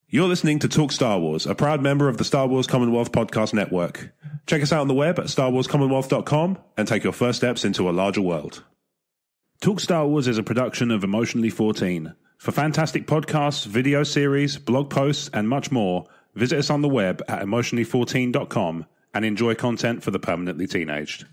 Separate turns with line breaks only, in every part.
You're listening to Talk Star Wars, a proud member of the Star Wars Commonwealth Podcast Network. Check us out on the web at starwarscommonwealth.com and take your first steps into a larger world. Talk Star Wars is a production of Emotionally 14. For fantastic podcasts, video series, blog posts, and much more, visit us on the web at emotionally14.com and enjoy content for the permanently teenaged.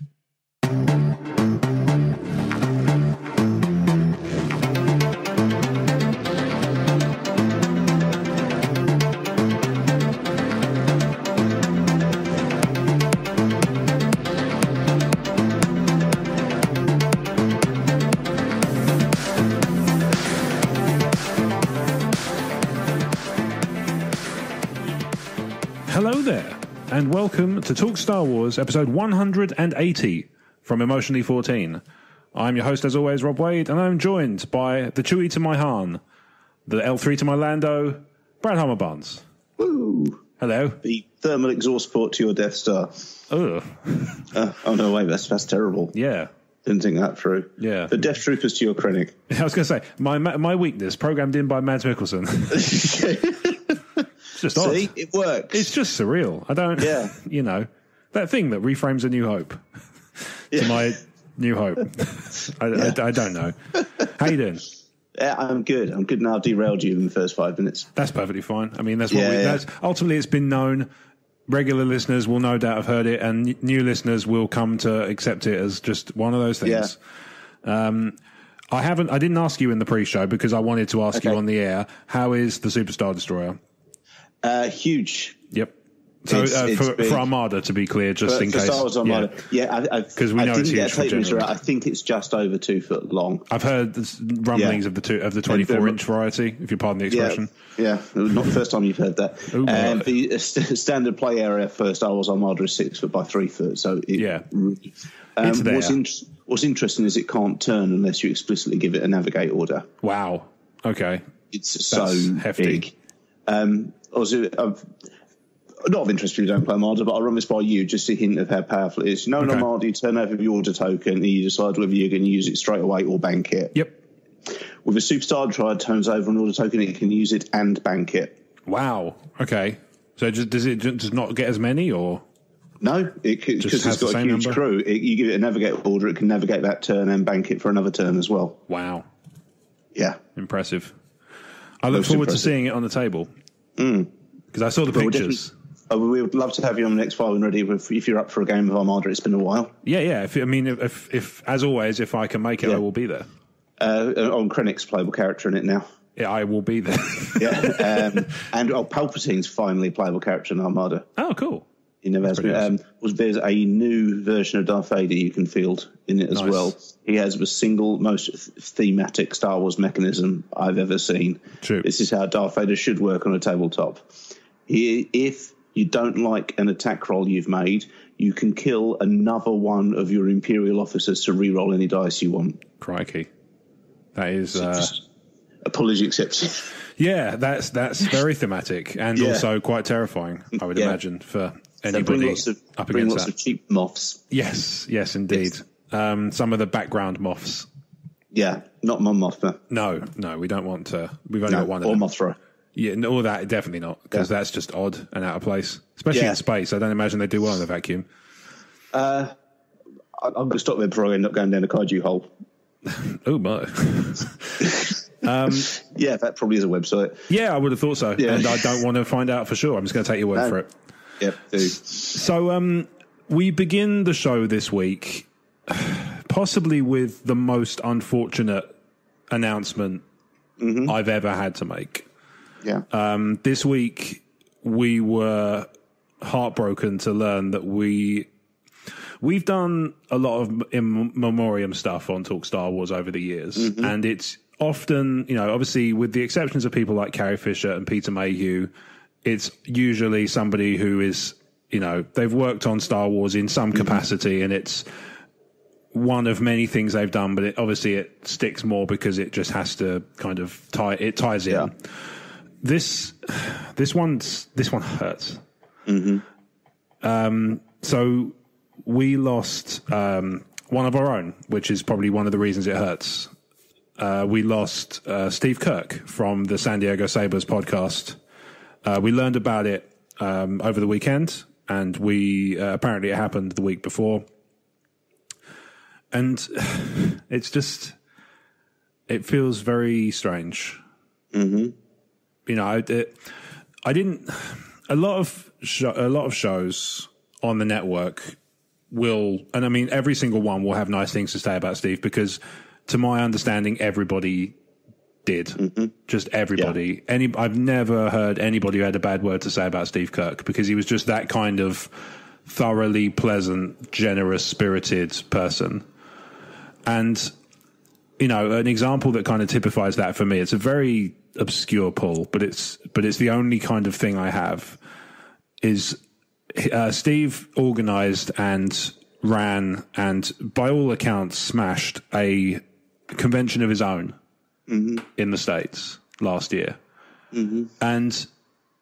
Hello there, and welcome to Talk Star Wars, episode 180 from Emotionally 14. I'm your host, as always, Rob Wade, and I'm joined by the Chewie to my Han, the L3 to my Lando, Brad Homer Barnes.
Woo!
Hello.
The thermal exhaust port to your Death Star.
Oh.
Oh no, wait, that's terrible.
Yeah.
Didn't think that through.
Yeah.
The Death Troopers to your Krennic.
I was going to say, my weakness, programmed in by Mads Mikkelsen. It's just odd.
See, it works.
It's just surreal. I don't, you know, that thing that reframes A New Hope to my New Hope. I don't know. How you doing?
Yeah, I'm good. I'm good now. I've derailed you in the first 5 minutes.
That's perfectly fine. I mean, that's ultimately it's been known. Regular listeners will no doubt have heard it, and new listeners will come to accept it as just one of those things. Yeah. I didn't ask you in the pre-show because I wanted to ask you on the air. How is the Superstar Destroyer?
Huge.
Yep. So for Armada, to be clear, just in case.
Star Wars Armada. Because
we know it's huge.
I think it's just over 2 foot long.
I've heard rumblings of the 24-inch variety, if you pardon the expression.
Yeah, not the first time you've heard that. The standard play area for Star Wars Armada is 6 foot by 3 foot. So what's interesting is it can't turn unless you explicitly give it a navigate order.
Wow. Okay.
It's so hefty. Big. Not of interest if you don't play Armada, but I'll run this by you just a hint of how powerful it is. Armada, you turn over the order token and you decide whether you're going to use it straight away or bank it.
Yep.
With a Superstar Triad turns over an order token, it can use it and bank it.
Wow. Okay. So does it just not get as many, or?
No, because it's got a huge crew. You give it a navigate order, it can navigate that turn and bank it for another turn as well.
Wow.
Yeah.
Impressive. I look forward to seeing it on the table. Because I saw the pictures.
We would love to have you on the next file and ready if you're up for a game of Armada. It's been a while.
Yeah. If as always, if I can make it, I will be there.
On Krennic's playable character in it now.
Yeah, I will be there.
And Palpatine's finally a playable character in Armada.
Oh, cool.
You never has been. There's a new version of Darth Vader you can field in it as well. He has the single most thematic Star Wars mechanism I've ever seen.
True.
This is how Darth Vader should work on a tabletop. If you don't like an attack roll you've made, you can kill another one of your Imperial officers to re-roll any dice you want.
Crikey. That is...
apology accepted.
Yeah, that's very thematic and also quite terrifying, I would imagine, for anybody up against that.
Bring lots of cheap moths.
Yes, indeed. Yes. Some of the background moths.
Yeah, not Mon Mothma.
No, we don't want to. We've only got one of them.
Or Mothra.
Yeah, no, that definitely not, because that's just odd and out of place, especially in space. I don't imagine they do well in the vacuum.
I'm going to stop there before I end up going down a kaiju hole.
Oh my!
Yeah, that probably is a website.
Yeah, I would have thought so, and I don't want to find out for sure. I'm just going to take your word for it.
Yep. Do.
So, we begin the show this week, possibly with the most unfortunate announcement I've ever had to make.
Yeah.
This week, we were heartbroken to learn that we've done a lot of in memoriam stuff on Talk Star Wars over the years, and it's often, obviously with the exceptions of people like Carrie Fisher and Peter Mayhew, it's usually somebody who is, they've worked on Star Wars in some capacity, and it's one of many things they've done, but obviously it sticks more because it just has to kind of ties in. Yeah. This one hurts. So we lost one of our own, which is probably one of the reasons it hurts. We lost Steve Kirk from the San Diego Sabres podcast We learned about it over the weekend, and we apparently it happened the week before. And it's just, it feels very strange. Mm-hmm. You know, I didn't. A lot of shows on the network will, and I mean, every single one will have nice things to say about Steve because, to my understanding, everybody did. Mm-hmm. Just everybody. Yeah. I've never heard anybody who had a bad word to say about Steve Kirk because he was just that kind of thoroughly pleasant, generous, spirited person. And, you know, an example that kind of typifies that for me, it's a very obscure pull, but it's the only kind of thing I have, is Steve organized and ran and, by all accounts, smashed a convention of his own in the States last year. Mm-hmm. And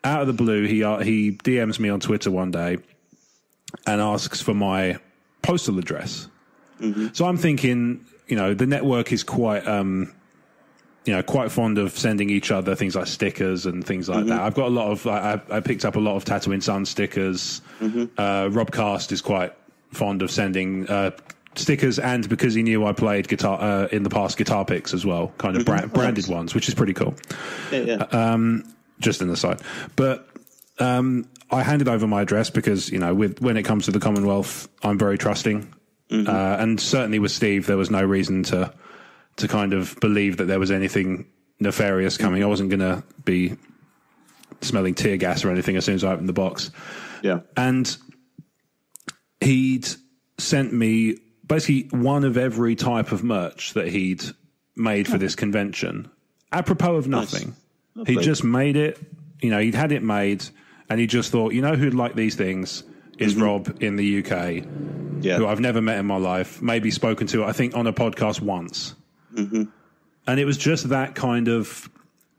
out of the blue, he DMs me on Twitter one day and asks for my postal address. Mm-hmm. So I'm thinking, you know, the network is quite, quite fond of sending each other things like stickers and things like that. I've got a lot of, I picked up a lot of Tatooine Sun stickers. Rob Cast is quite fond of sending stickers, and because he knew I played guitar in the past, guitar picks as well, kind of branded ones, which is pretty cool. Yeah. Just an aside, but I handed over my address because, you know, when it comes to the Commonwealth, I'm very trusting. And certainly with Steve, there was no reason to kind of believe that there was anything nefarious coming. I wasn't going to be smelling tear gas or anything as soon as I opened the box. Yeah. And he'd sent me basically one of every type of merch that he'd made for this convention, apropos of nothing. Nice. He just made it, you know, he'd had it made, and he just thought, you know who'd like these things is Rob in the UK, who I've never met in my life, maybe spoken to, I think, on a podcast once. Mm-hmm. And it was just that kind of,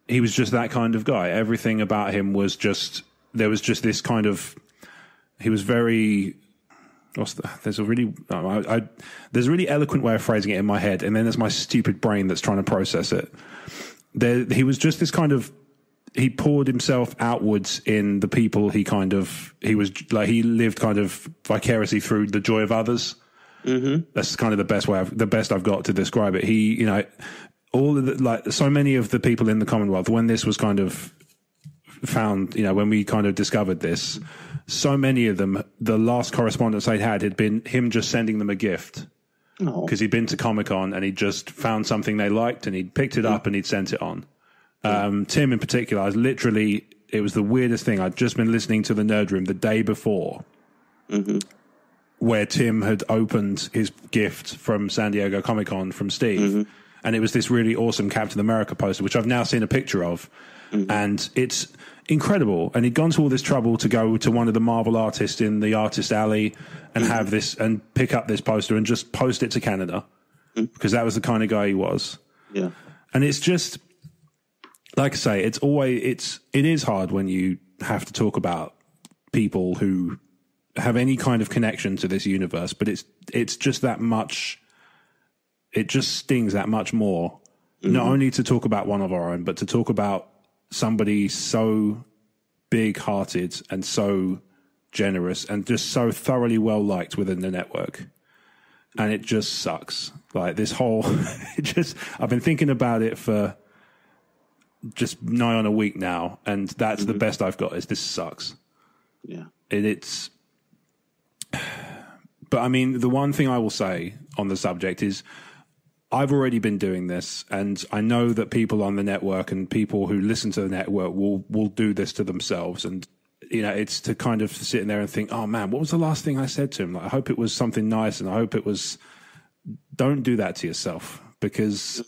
he was just that kind of guy. Everything about him was just, there was just this kind of, he was very, there's a really eloquent way of phrasing it in my head, and then there's my stupid brain that's trying to process it. He was just this kind of, he poured himself outwards in the people he he lived kind of vicariously through the joy of others. Mm-hmm. That's kind of the best I've got to describe it. He, you know, all of the, so many of the people in the Commonwealth, when this was kind of found, you know, when we kind of discovered this, so many of them, the last correspondence they'd had been him just sending them a gift. Because he'd been to Comic-Con and he'd just found something they liked and he'd picked it up and he'd sent it on. Tim in particular, it was the weirdest thing. I'd just been listening to the Nerd Room the day before, where Tim had opened his gift from San Diego Comic-Con from Steve, and it was this really awesome Captain America poster, which I've now seen a picture of, and it's incredible. And he'd gone to all this trouble to go to one of the Marvel artists in the artist alley and have this and pick up this poster and just post it to Canada, because that was the kind of guy he was. Yeah, and it's just, like I say, it is hard when you have to talk about people who have any kind of connection to this universe, but it's just that much, it just stings that much more, not only to talk about one of our own, but to talk about somebody so big-hearted and so generous and just so thoroughly well-liked within the network. And it just sucks. Like, this whole, I've been thinking about it for just nigh on a week now, and that's the best I've got, is this sucks. Yeah. But I mean, the one thing I will say on the subject is I've already been doing this, and I know that people on the network and people who listen to the network will do this to themselves. And, you know, it's to kind of sit in there and think, oh man, what was the last thing I said to him? Like, I hope it was something nice, and I hope it was, don't do that to yourself, because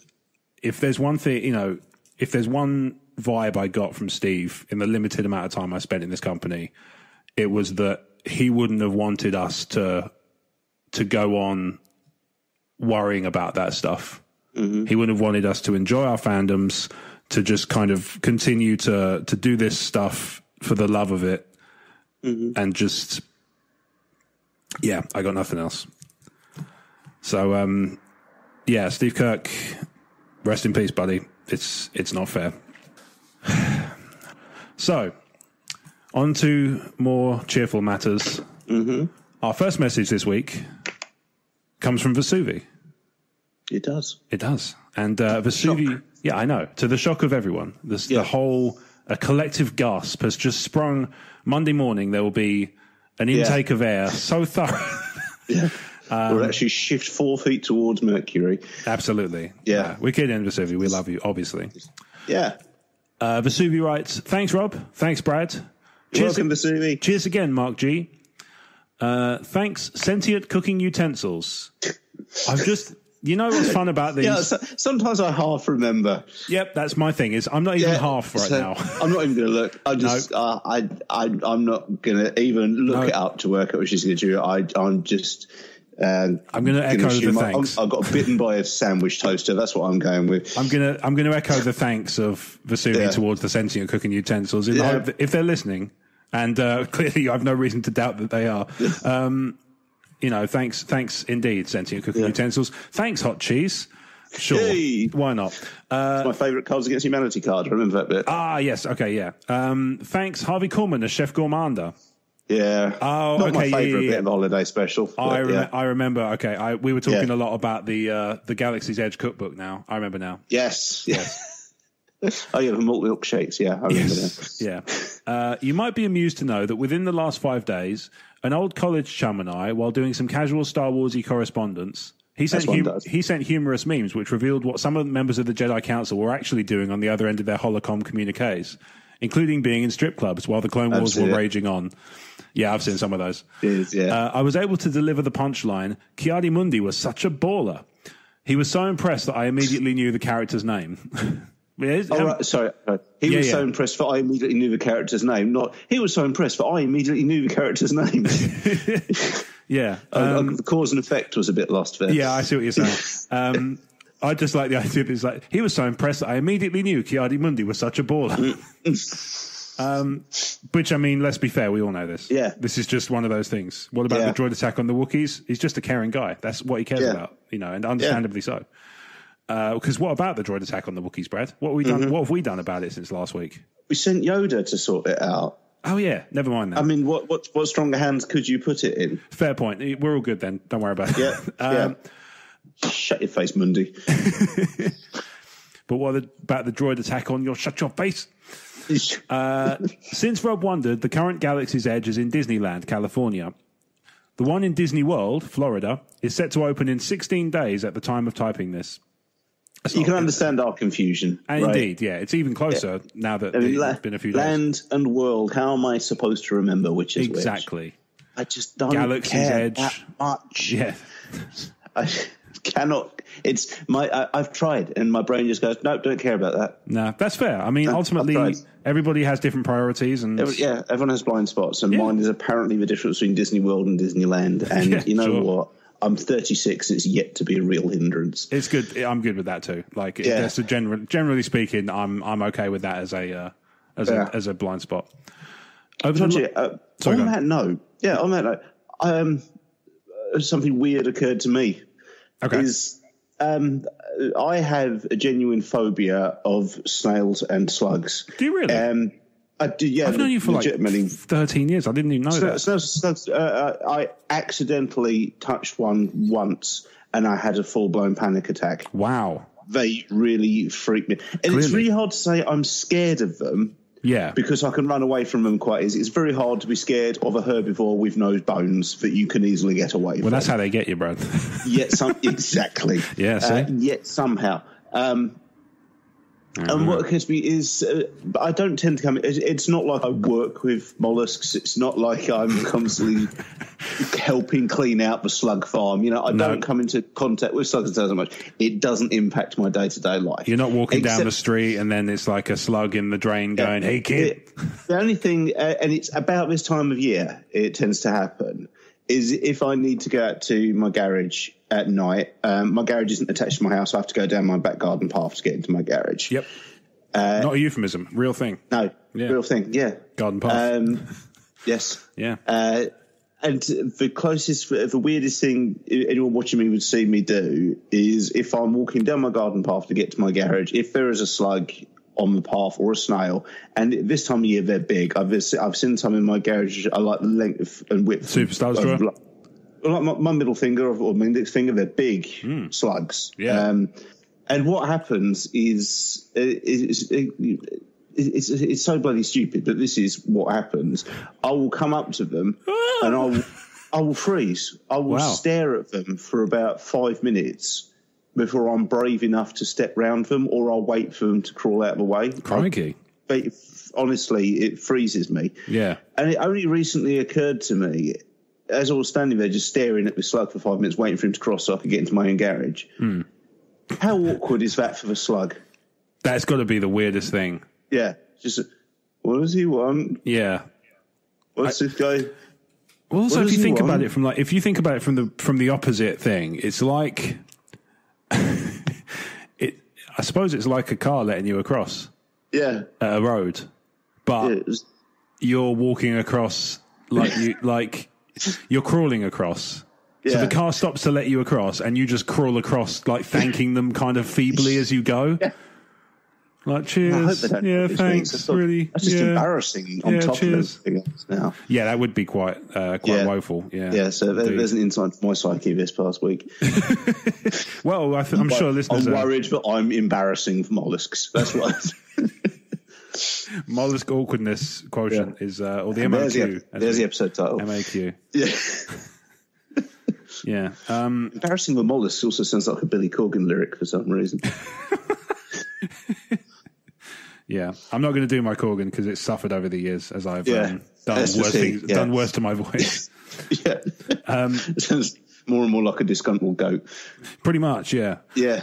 if there's one thing, you know, if there's one vibe I got from Steve in the limited amount of time I spent in this company, it was that he wouldn't have wanted us to go on worrying about that stuff. He wouldn't have wanted us to enjoy our fandoms, to just kind of continue to do this stuff for the love of it. And just, yeah, I got nothing else. So, yeah, Steve Kirk, rest in peace, buddy. It's not fair. So, On to more cheerful matters. Mm-hmm. Our first message this week comes from Vesuvi.
It does.
It does. And Vesuvi, shock. Yeah, I know. To the shock of everyone, the whole a collective gasp has just sprung. Monday morning, there will be an intake of air so thorough.
Yeah. We'll actually shift 4 feet towards Mercury.
Absolutely.
Yeah.
We're kidding, Vesuvi. We love you, obviously.
Yeah.
Vesuvi writes, thanks, Rob. Thanks, Brad.
Welcome, Vesuvi.
Cheers again, Mark G. Thanks, sentient cooking utensils. I've just... You know what's fun about these?
Yeah, sometimes I half remember.
Yep, that's my thing. Is I'm not even half right now.
I'm not even going to look. I just I'm not going to even look it up to work out what she's going to do. I'm just.
I'm going to echo the thanks.
I got bitten by a sandwich toaster. That's what I'm going with.
I'm going to echo the thanks of Vesuvi towards the sentient cooking utensils in the hope that if they're listening, and clearly I have no reason to doubt that they are. You know, thanks indeed, sentient cooking utensils. Thanks, hot cheese. Sure, why not?
It's my favourite Cards Against Humanity card. Remember that bit?
Ah, yes. Okay, yeah. Thanks, Harvey Korman as Chef Gourmander.
Yeah.
Oh,
not my favourite bit of the holiday special.
I remember. Okay, we were talking a lot about the Galaxy's Edge cookbook. Now I remember. Now.
Yes. Oh, yeah, the malt milkshakes. Yeah, I remember
that. Yeah. You might be amused to know that within the last 5 days, an old college chum and I, while doing some casual Star Warsy correspondence, he sent humorous memes which revealed what some of the members of the Jedi Council were actually doing on the other end of their holocom communiques, including being in strip clubs while the Clone Wars were raging on. Yeah, I've seen some of those. I was able to deliver the punchline, Kiadi Mundi was such a baller. He was so impressed that I immediately knew the character's name.
Sorry. He was so impressed that I immediately knew the character's name. He was so impressed that I immediately knew the character's name.
Yeah.
The cause and effect was a bit lost there.
Yeah, I see what you're saying. I just like the idea that it's like, he was so impressed that I immediately knew Kiadi Mundi was such a baller. Which, I mean, let's be fair, we all know this.
Yeah.
This is just one of those things. What about the droid attack on the Wookiees? He's just a caring guy. That's what he cares about, and understandably so. Because what about the droid attack on the Wookiees, Brad? What have we done? What have we done about it since last week?
We sent Yoda to sort it out.
Oh yeah, never mind that.
I mean, what stronger hands could you put it in?
Fair point. We're all good then. Don't worry about it.
Yeah. Shut your face, Mundi.
But what about the droid attack on your shut your face? Since Rob wondered, the current Galaxy's Edge is in Disneyland, California. The one in Disney World, Florida, is set to open in 16 days at the time of typing this.
You can understand our confusion.
And right? Indeed, yeah. It's even closer now that it's been a few days.
Land and world, how am I supposed to remember which is
exactly.
Which? I just don't
Galaxy's
care
Edge.
that much.
Yeah.
I cannot. I've tried, and my brain just goes, no, don't care about that.
No, that's fair. I mean, ultimately, everybody has different priorities. And
everyone has blind spots, and mine is apparently the difference between Disney World and Disneyland. And you know what? I'm 36. It's yet to be a real hindrance.
It's good. I'm good with that too. Like, that's generally speaking, I'm okay with that as a blind spot.
On that note, something weird occurred to me.
Okay.
I have a genuine phobia of snails and slugs.
Do you really?
I do, yeah.
I've known you for like 13 years. I didn't even know that.
Slugs, I accidentally touched one once and I had a full-blown panic attack.
Wow.
They really freak me. And It's really hard to say I'm scared of them.
Yeah.
Because I can run away from them quite easily. It's very hard to be scared of a herbivore with no bones that you can easily get away from.
Well, that's how they get you, bro.
Exactly.
Yeah, see?
Yet somehow. And what occurs to me is I don't tend to come. It's not like I work with molluscs. It's not like I'm constantly helping clean out the slug farm. I don't come into contact with slugs so much. It doesn't impact my day-to-day life.
You're not walking down the street and then it's like a slug in the drain going, hey, kid.
The only thing, and it's about this time of year, it tends to happen, is if I need to go out to my garage at night. My garage isn't attached to my house. I have to go down my back garden path to get into my garage.
Yep. Not a euphemism. Real thing.
No. Yeah. Real thing. Yeah.
Garden path.
Yes.
Yeah.
And the weirdest thing anyone watching me would see me do is if I'm walking down my garden path to get to my garage, if there is a slug on the path, or a snail. And this time of year, they're big. I've seen some in my garage. I like the length and width.
Superstars drawer?
Like my middle finger or my index finger, they're big slugs.
Yeah.
And what happens is it's so bloody stupid, but this is what happens. I will come up to them and I will freeze. I will stare at them for about 5 minutes before I'm brave enough to step round them, or I'll wait for them to crawl out of the way.
Crikey.
Honestly, it freezes me.
Yeah.
And it only recently occurred to me, as I was standing there just staring at the slug for 5 minutes, waiting for him to cross so I could get into my own garage. How awkward is that for the slug?
That's got to be the weirdest thing.
Yeah. Just, what does he want?
Yeah.
What's this guy?
Well, also, if you think about it from the opposite thing, it's like I suppose it's like a car letting you across.
Yeah.
At a road, but you're walking across like you're crawling across. Yeah. So the car stops to let you across, and you just crawl across, like thanking them kind of feebly as you go. Yeah. Like, cheers. I hope they don't thanks.
That's
really,
that's just embarrassing on top
cheers.
of everything else now.
Yeah, that would be quite woeful. Yeah.
Yeah. So there's an insight to my psyche this past week.
Well, I'm sure listeners.
I'm worried, but I'm embarrassing for molluscs. That's what.
Mollusk awkwardness quotient is, or the MAQ.
There's the episode title.
MAQ.
Yeah.
Yeah.
Embarrassing for molluscs also sounds like a Billy Corgan lyric for some reason.
Yeah, I'm not going to do my Corgan because it's suffered over the years as I've done worse to my voice.
Yeah, it sounds more and more like a disgruntled goat.
Pretty much, yeah.
Yeah.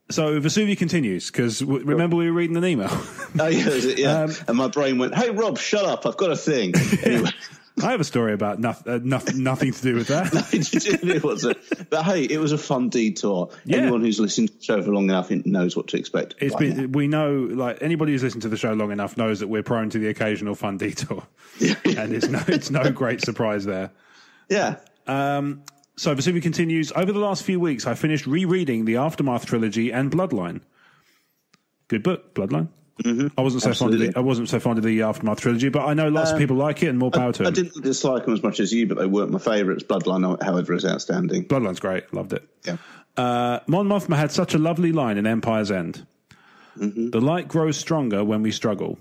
So Vesuvia continues because remember we were reading an email.
Oh yeah, and my brain went, "Hey Rob, shut up! I've got a thing." Anyway.
I have a story about nothing to do with that.
It wasn't. But hey, it was a fun detour. Yeah. Anyone who's listened to the show for long enough knows what to expect.
We know, like anybody who's listened to the show long enough knows that we're prone to the occasional fun detour, and it's no great surprise there.
Yeah.
So Vesuvia continues. Over the last few weeks, I finished rereading the Aftermath trilogy and Bloodline. Good book, Bloodline. Mm-hmm. I wasn't so fond of the Aftermath trilogy, but I know lots of people like it, and more power to them.
I didn't dislike them as much as you, but they weren't my favourites. Bloodline, however, is outstanding.
Bloodline's great. Loved it.
Yeah.
Mon Mothma had such a lovely line in Empire's End. Mm-hmm. The light grows stronger when we struggle.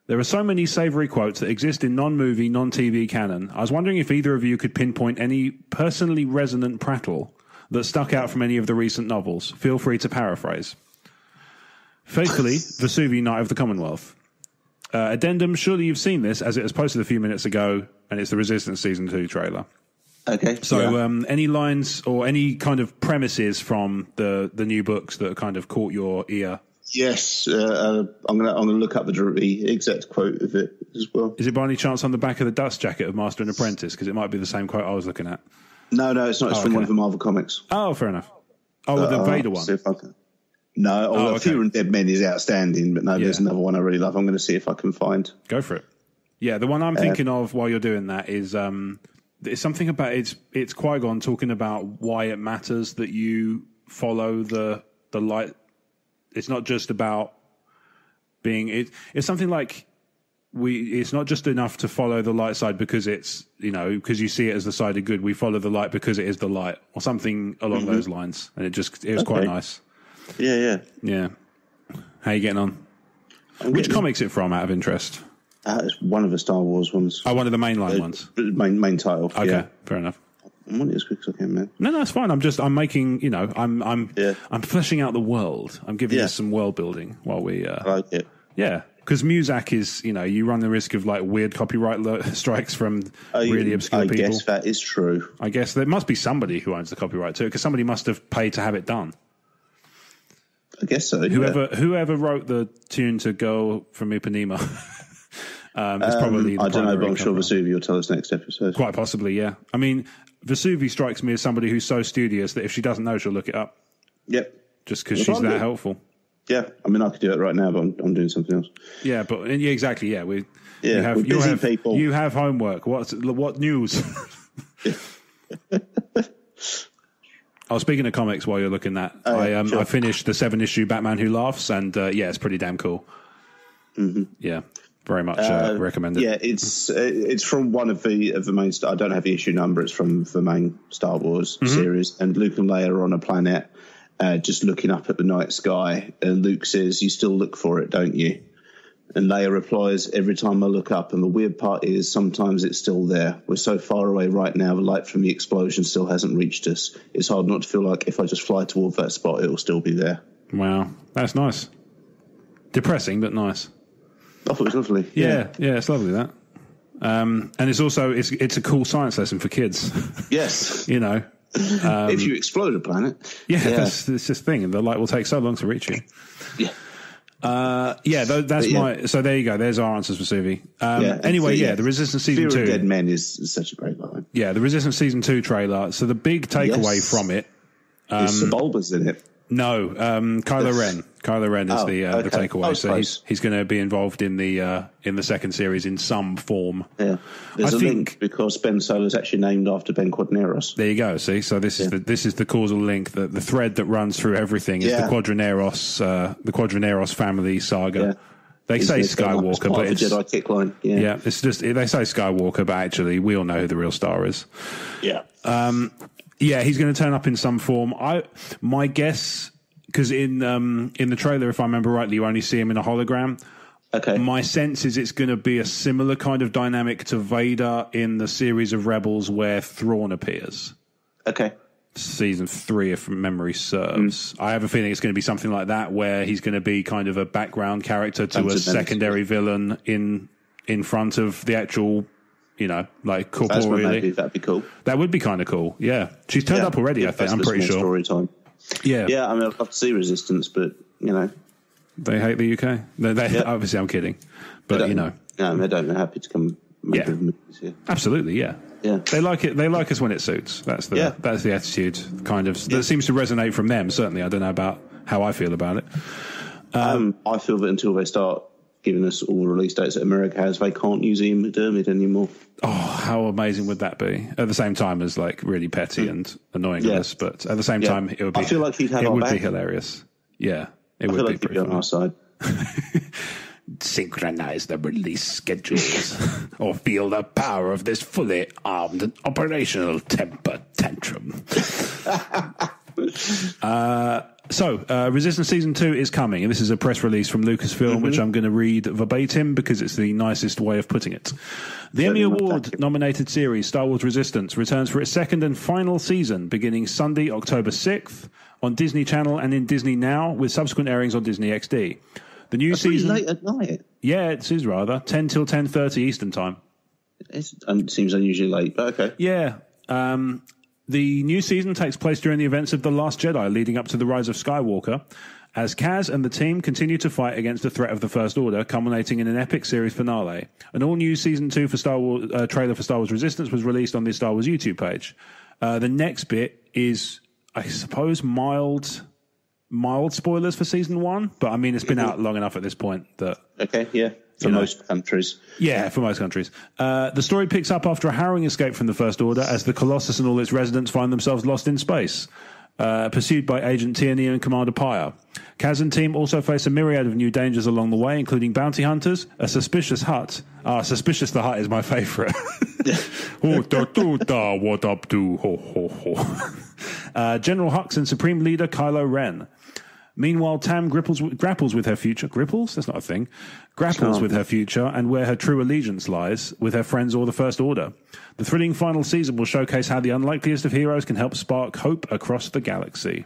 There are so many savoury quotes that exist in non-movie, non-TV canon. I was wondering if either of you could pinpoint any personally resonant prattle that stuck out from any of the recent novels. Feel free to paraphrase. Faithfully, Vesuvia, Knight of the Commonwealth. Addendum, surely you've seen this, as it was posted a few minutes ago, and it's the Resistance Season 2 trailer.
Okay.
So any lines or any kind of premises from the new books that kind of caught your ear?
Yes. I'm gonna look up the exact quote of it as well.
Is it by any chance on the back of the dust jacket of Master and Apprentice? Because it might be the same quote I was looking at.
No, it's not. It's from one of the Marvel comics.
Oh, fair enough. Oh, the Vader one.
No, Fear and Dead Men is outstanding, but no, there's another one I really love. I'm going to see if I can find.
Go for it. Yeah, the one I'm thinking of while you're doing that is it's something about it's Qui-Gon talking about why it matters that you follow the light. It's not just about being it's something like it's not just enough to follow the light side because it's because you see it as the side of good. We follow the light because it is the light, or something along those lines, and it was quite nice.
Yeah.
How are you getting on? Which comic's it from, out of interest?
It's one of the Star Wars ones.
Oh, one of the mainline ones.
Main title.
Okay, fair enough.
I want it as quick as I can, man.
No, it's fine. I'm making. I'm fleshing out the world. I'm giving you some world building while we.
I like it.
Yeah, because Muzak is, you run the risk of like weird copyright strikes from really obscure people.
I guess that is true.
I guess there must be somebody who owns the copyright to it, because somebody must have paid to have it done.
I guess so.
Whoever wrote the tune to "Girl from Ipanema" is probably. I don't know, but I'm sure
Vesuvia will tell us next episode.
Quite possibly, yeah. I mean, Vesuvia strikes me as somebody who's so studious that if she doesn't know, she'll look it up.
Yep.
Just because she's that helpful.
Yeah, I mean, I could do it right now, but I'm doing something else.
Yeah, but exactly. Yeah,
we're busy people.
You have homework. What news? Oh, speaking of comics, while you're looking at, I finished the 7-issue Batman Who Laughs, and it's pretty damn cool. Mm-hmm. Yeah, very much recommend it.
Yeah, it's from one of the main. I don't have the issue number. It's from the main Star Wars series, and Luke and Leia are on a planet, just looking up at the night sky, and Luke says, "You still look for it, don't you?" And Leia replies, "Every time I look up, and the weird part is sometimes it's still there. We're so far away right now, the light from the explosion still hasn't reached us. It's hard not to feel like if I just fly towards that spot, it'll still be there."
Wow, that's nice. Depressing, but nice.
I thought it was lovely.
Yeah, it's lovely, that. And it's also, it's a cool science lesson for kids.
Yes.
You know.
If you explode a planet.
Yeah, that's this thing, and the light will take so long to reach you.
Yeah.
So there you go. There's our answers for Suvi. The Resistance Season 2.
Fear of Dead Men is such a great line.
Yeah, the Resistance Season 2 trailer. So the big takeaway from it.
Is Sebulba's in it?
No, Kylo Ren. Kylo Ren is the takeaway. So he's going to be involved in the second series in some form.
Yeah, there's a link because Ben Solo is actually named after Ben Quadneros.
There you go. See, so this is the causal link. The thread that runs through everything is the Quadneros family saga. Yeah. They say Skywalker, but it's
Jedi kick line.
Yeah, it's just they say Skywalker, but actually we all know who the real star is.
Yeah.
Yeah, he's going to turn up in some form. My guess, because in the trailer, if I remember rightly, you only see him in a hologram.
Okay.
My sense is it's going to be a similar kind of dynamic to Vader in the series of Rebels where Thrawn appears.
Okay.
Season 3, if memory serves. I have a feeling it's going to be something like that, where he's going to be kind of a background character to a secondary villain in front of the actual. You know, like corporeally.
That'd be cool.
That would be kind of cool. Yeah, she's turned up already. I think I'm pretty sure.
Story time.
Yeah.
I mean, I'd love to see Resistance, but
they hate the UK. Obviously, I'm kidding, but
no, they don't. They're happy to come. Make movies here.
Absolutely, yeah. They like it. They like us when it suits. That's the attitude, kind of that seems to resonate from them. Certainly, I don't know about how I feel about it.
I feel that until they start giving us all the release dates that America has, they can't use Ian McDiarmid anymore.
Oh, how amazing would that be? At the same time as like really petty and annoying to us, but at the same time it would be.
I feel like he'd have our back.
Be hilarious. Yeah, it would
feel
be
like
pretty
he'd be on our side.
Synchronize the release schedules, or feel the power of this fully armed and operational temper tantrum. Resistance Season 2 is coming, and this is a press release from Lucasfilm, which I'm going to read verbatim because it's the nicest way of putting it. The Emmy Award-nominated series Star Wars Resistance returns for its second and final season, beginning Sunday, October 6th, on Disney Channel and in Disney Now, with subsequent airings on Disney XD. The new season...
late at night.
Yeah, it is rather. 10 till 10:30 Eastern Time.
It seems unusually late, but okay.
Yeah. The new season takes place during the events of The Last Jedi, leading up to the rise of Skywalker, as Kaz and the team continue to fight against the threat of the First Order, culminating in an epic series finale. An all-new Season 2 for Star Wars trailer for Star Wars Resistance was released on the Star Wars YouTube page. The next bit is, I suppose, mild spoilers for Season 1, but I mean, it's been out long enough at this point that...
Okay, yeah. For most countries.
Yeah, for most countries. The story picks up after a harrowing escape from the First Order as the Colossus and all its residents find themselves lost in space, pursued by Agent Tierney and Commander Pyre. Kaz and team also face a myriad of new dangers along the way, including bounty hunters, a suspicious hut. Suspicious the Hut is my favourite. What up, do? Ho, ho, ho. General Hux and Supreme Leader Kylo Ren. Meanwhile, Tam grapples with her future. Gripples? That's not a thing. Grapples with her future and where her true allegiance lies with her friends or the First Order. The thrilling final season will showcase how the unlikeliest of heroes can help spark hope across the galaxy.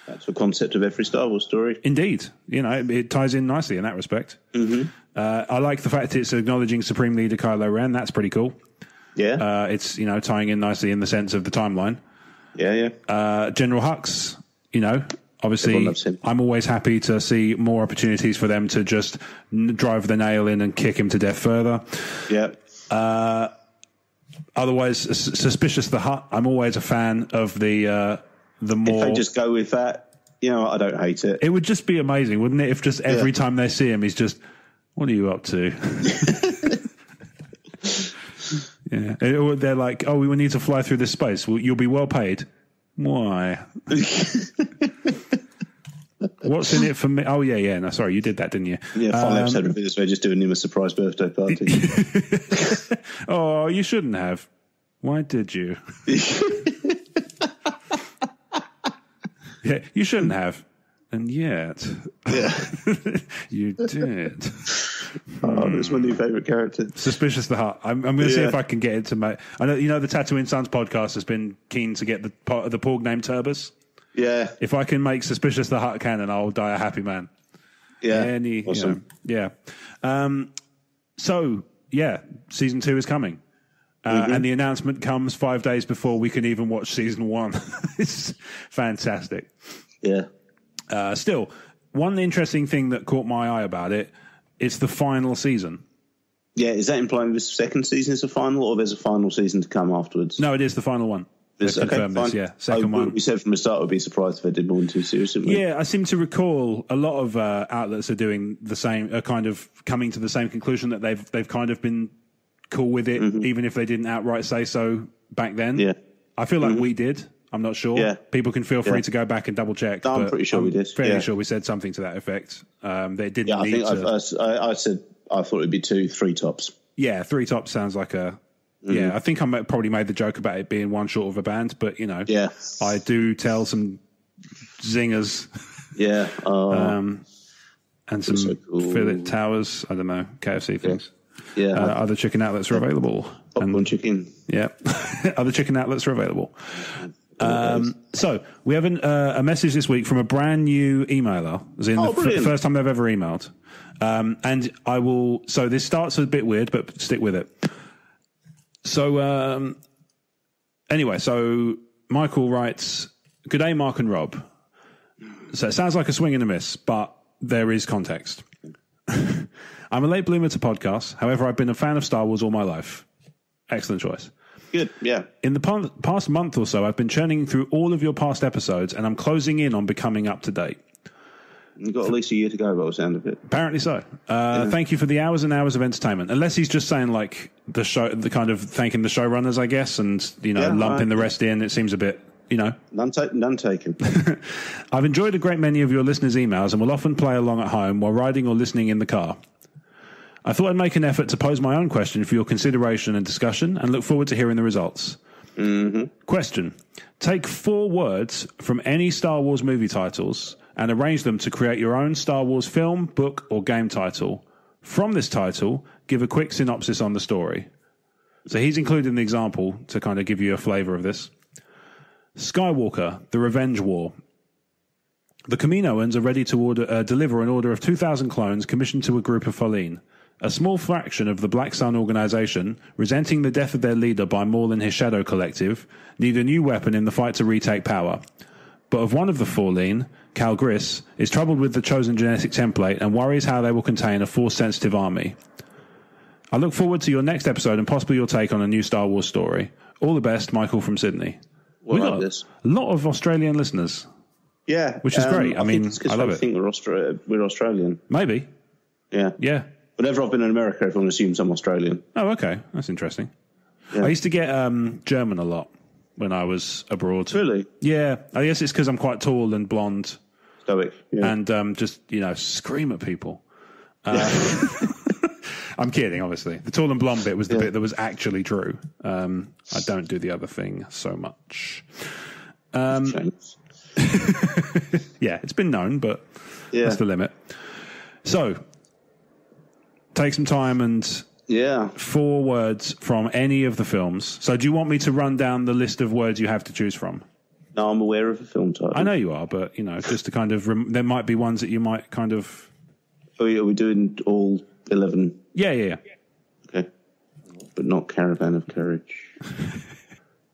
That's the concept of every Star Wars story.
Indeed. It ties in nicely in that respect.
Mm-hmm.
I like the fact it's acknowledging Supreme Leader Kylo Ren. That's pretty cool.
Yeah.
It's, tying in nicely in the sense of the timeline.
Yeah.
General Hux, obviously, I'm always happy to see more opportunities for them to just drive the nail in and kick him to death further.
Yeah.
Otherwise, Suspicious the Hut, I'm always a fan of the more...
If they just go with that, I don't hate it.
It would just be amazing, wouldn't it? If just every time they see him, he's just, what are you up to? Yeah. They're like, we need to fly through this space. Well, you'll be well paid. Why? What's in it for me? Oh, yeah. No, sorry, you did that, didn't you?
Yeah, final episode of this. We're just doing him a surprise birthday party.
Oh, you shouldn't have. Why did you? Yeah, you shouldn't have. And yet, you did.
Oh, that's my new favourite character.
Suspicious the Hutt. I'm going to see if I can get into my... I know, the Tatooine Sons podcast has been keen to get the Porg named Turbus.
Yeah.
If I can make Suspicious the Hutt canon, I'll die a happy man.
Yeah. Awesome.
So, season 2 is coming. And the announcement comes 5 days before we can even watch season 1. It's fantastic.
Yeah.
Still, one interesting thing that caught my eye about it, it's the final season.
Yeah, is that implying the second season is the final, or there's a final season to come afterwards?
No, it is the final one.
Second one. We said from the start we'd be surprised if they did more than 2 series, didn't we?
Yeah, I seem to recall a lot of outlets are doing the same, are kind of coming to the same conclusion that they've kind of been cool with it, even if they didn't outright say so back then.
Yeah.
I feel like we did. I'm not sure.
Yeah.
People can feel free to go back and double check.
No, I'm pretty sure we did.
Fairly sure we said something to that effect. They didn't.
Yeah, I said I thought it'd be 3 tops.
Yeah, 3 tops sounds like a. Yeah, I think I probably made the joke about it being one short of a band, but I do tell some zingers.
Yeah.
And some fillet towers. I don't know, KFC things.
Yeah.
Other chicken outlets are available.
Popcorn chicken.
Yeah. Other chicken outlets are available. So we have a message this week from a brand new emailer. As in the first time they've ever emailed. And I will. So this starts a bit weird, but stick with it. So anyway, so Michael writes, "Good day, Mark and Rob." So it sounds like a swing and a miss, but there is context. I'm a late bloomer to podcasts. However, I've been a fan of Star Wars all my life. Excellent choice.
Good, yeah.
In the past month or so, I've been churning through all of your past episodes, and I'm closing in on becoming up to date.
You've got at least a year to go by the sound of it.
Apparently so. Thank you for the hours and hours of entertainment. Unless he's just saying like the show, the kind of thanking the showrunners, I guess, and lumping the rest in. It seems a bit,
None taken.
I've enjoyed a great many of your listeners' emails and will often play along at home while riding or listening in the car. I thought I'd make an effort to pose my own question for your consideration and discussion, and look forward to hearing the results. Question. Take 4 words from any Star Wars movie titles and arrange them to create your own Star Wars film, book, or game title. From this title, give a quick synopsis on the story. So he's including the example to kind of give you a flavour of this. Skywalker, The Revenge War. The Kaminoans are ready to deliver an order of 2,000 clones commissioned to a group of Follene. A small fraction of the Black Sun organization, resenting the death of their leader by Maul and his Shadow Collective, need a new weapon in the fight to retake power. But of one of the Follene, Cal Gris, is troubled with the chosen genetic template and worries how they will contain a Force-sensitive army. I look forward to your next episode and possibly your take on a new Star Wars story. All the best, Michael from Sydney. We got a lot of Australian listeners.
Yeah.
Which is great. I mean, I love it.
I think we're Australian.
Maybe.
Yeah.
Yeah.
Whenever I've been in America, everyone assumes I'm Australian.
Oh, okay. That's interesting.
Yeah.
I used to get German a lot when I was abroad.
Really?
Yeah. I guess it's because I'm quite tall and blonde.
Stoic. Yeah.
And just, scream at people. I'm kidding, obviously. The tall and blonde bit was the bit that was actually true. I don't do the other thing so much. Yeah, it's been known, but that's the limit. So, take some time and 4 words from any of the films. So do you want me to run down the list of words you have to choose from?
No, I'm aware of the film title.
I know you are, but, just to kind of... there might be ones that you might kind of...
Are we doing all 11?
Yeah.
Okay. But not Caravan of Courage.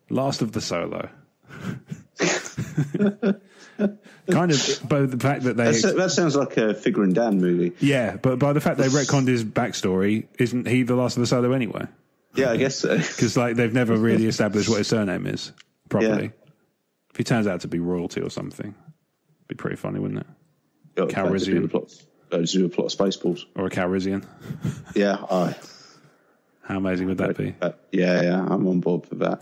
Last of the Solo. Kind of, by the fact that they...
That sounds like a Figure and Dan movie.
Yeah, but by the fact they retconned his backstory, isn't he the last of the Solo anyway?
Yeah, I guess so.
Because they've never really established what his surname is properly. Yeah. If he turns out to be royalty or something, it'd be pretty funny, wouldn't it? Calrissian.
Do a plot of Spaceballs.
Or a Calrissian.
Yeah,
How amazing would that be?
Yeah, I'm on board for that.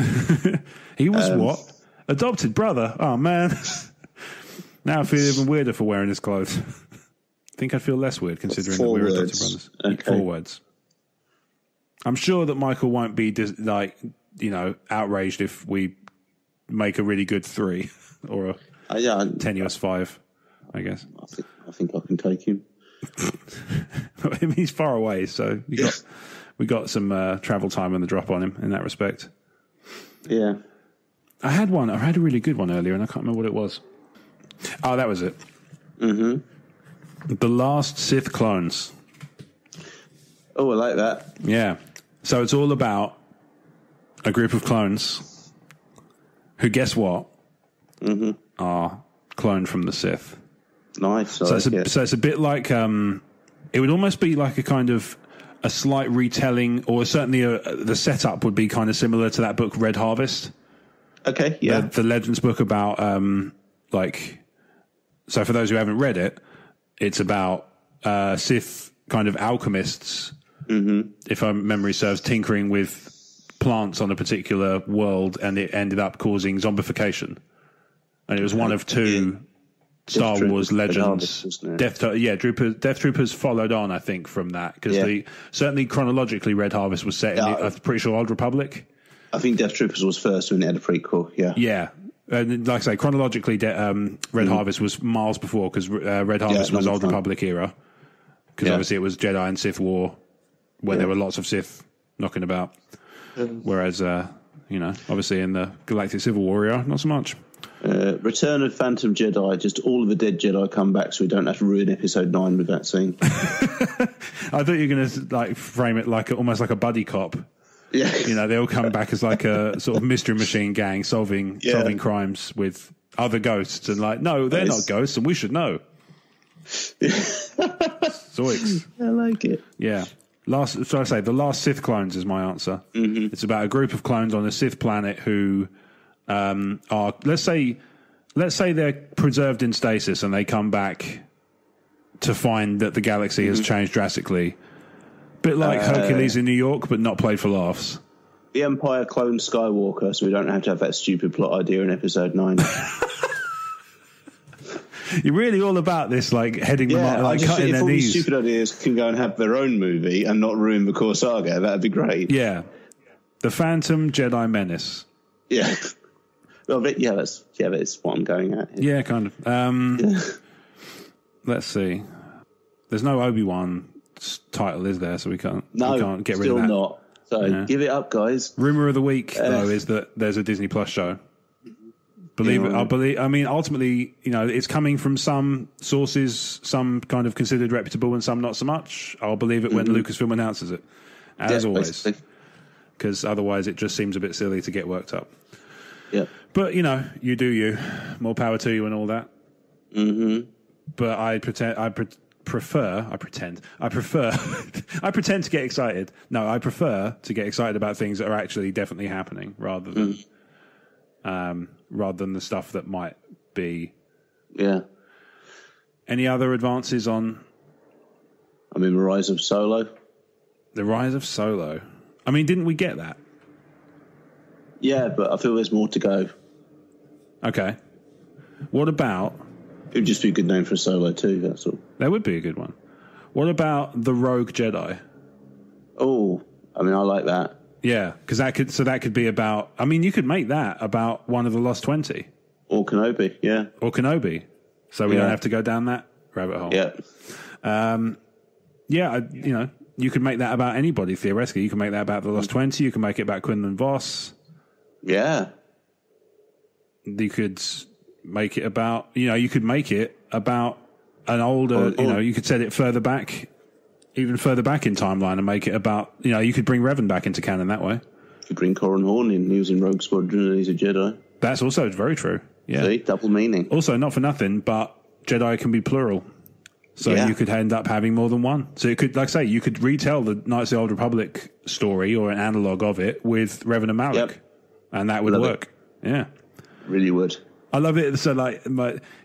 He was what? Adopted brother? Oh, man. Now I feel even weirder for wearing his clothes. I think I'd feel less weird considering that we're adopted brothers.
Okay.
4 words. I'm sure that Michael won't be, outraged if we make a really good 3 or a tenuous 5, I guess.
I think I can take him.
I mean, he's far away, so we got some travel time on the drop on him in that respect.
Yeah.
I had a really good one earlier, and I can't remember what it was. Oh, that was it. Mm-hmm. The Last Sith Clones.
Oh, I like that.
Yeah. So it's all about a group of clones who, guess what, are cloned from the Sith.
Nice.
So it's a bit like it would almost be like a kind of a slight retelling, or certainly the setup would be kind of similar to that book Red Harvest.
Okay, yeah.
The Legends book about so for those who haven't read it, it's about Sith kind of alchemists, if my memory serves, tinkering with plants on a particular world, and it ended up causing zombification. And it was one of 2 Star Wars Legends. Death Troopers followed on, I think, from that, because certainly chronologically, Red Harvest was set in I'm pretty sure Old Republic.
I think Death Troopers was first when it had a prequel. Yeah.
And like I say, chronologically, Red Harvest was miles before, because Red Harvest was Old Republic era. Because obviously it was Jedi and Sith war when there were lots of Sith knocking about. Whereas, obviously in the Galactic Civil War era, not so much.
Return of Phantom Jedi, just all of the dead Jedi come back, so we don't have to ruin Episode 9 with that scene.
I thought you were going to frame it like almost like a buddy cop.
Yeah,
they all come back as like a sort of mystery machine gang solving crimes with other ghosts, and no, they're not ghosts, and we should know. Zoinks!
I like it.
Yeah. The Last Sith Clones is my answer. Mm-hmm. It's about a group of clones on a Sith planet who are, let's say they're preserved in stasis, and they come back to find that the galaxy has changed drastically. Bit like Hercules in New York, but not played for laughs.
The Empire cloned Skywalker, so we don't have to have that stupid plot idea in Episode 9.
You're really all about this, heading them up, cutting their knees. If all these
stupid ideas can go and have their own movie and not ruin the core saga, that'd be great.
Yeah. The Phantom Jedi Menace.
Yeah. Well, that's what I'm going at here.
Yeah, kind of. Let's see. There's no Obi-Wan title, is there? So we can't get rid of that.
Still not. So give it up, guys.
Rumor of the week, though, is that there's a Disney Plus show. Believe it. I mean, ultimately, it's coming from some sources, some kind of considered reputable, and some not so much. I'll believe it when Lucasfilm announces it, as always, because otherwise it just seems a bit silly to get worked up.
Yeah. But
you do you. More power to you and all that. Mm-hmm. But I pretend to get excited. No, I prefer to get excited about things that are actually definitely happening rather than the stuff that might be.
Yeah.
Any other advances on?
The Rise of Solo.
The Rise of Solo. Didn't we get that?
Yeah, but I feel there's more to go.
Okay. What about?
It would just be a good name for a Solo too, that's all.
That would be a good one. What about the Rogue Jedi?
Oh, I like that.
Yeah, because that could be about. You could make that about one of the Lost 20.
Or Kenobi, yeah.
Or Kenobi. So we don't have to go down that rabbit hole.
Yeah.
You could make that about anybody, theoretically. You can make that about the Lost 20. You can make it about Quinlan Voss.
Yeah.
You could make it about, you could make it about an older, you could set it further back, even further back in timeline, and make it about, you could bring Revan back into canon that way.
You could bring Corran Horn in. He was in Rogue Squadron and he's a Jedi.
That's also very true. Yeah.
See, double meaning.
Also, not for nothing, but Jedi can be plural. So you could end up having more than one. So it could, like I say, you could retell the Knights of the Old Republic story or an analogue of it with Revan and Malak. Yep. And that would work. Yeah.
Really would.
I love it. So,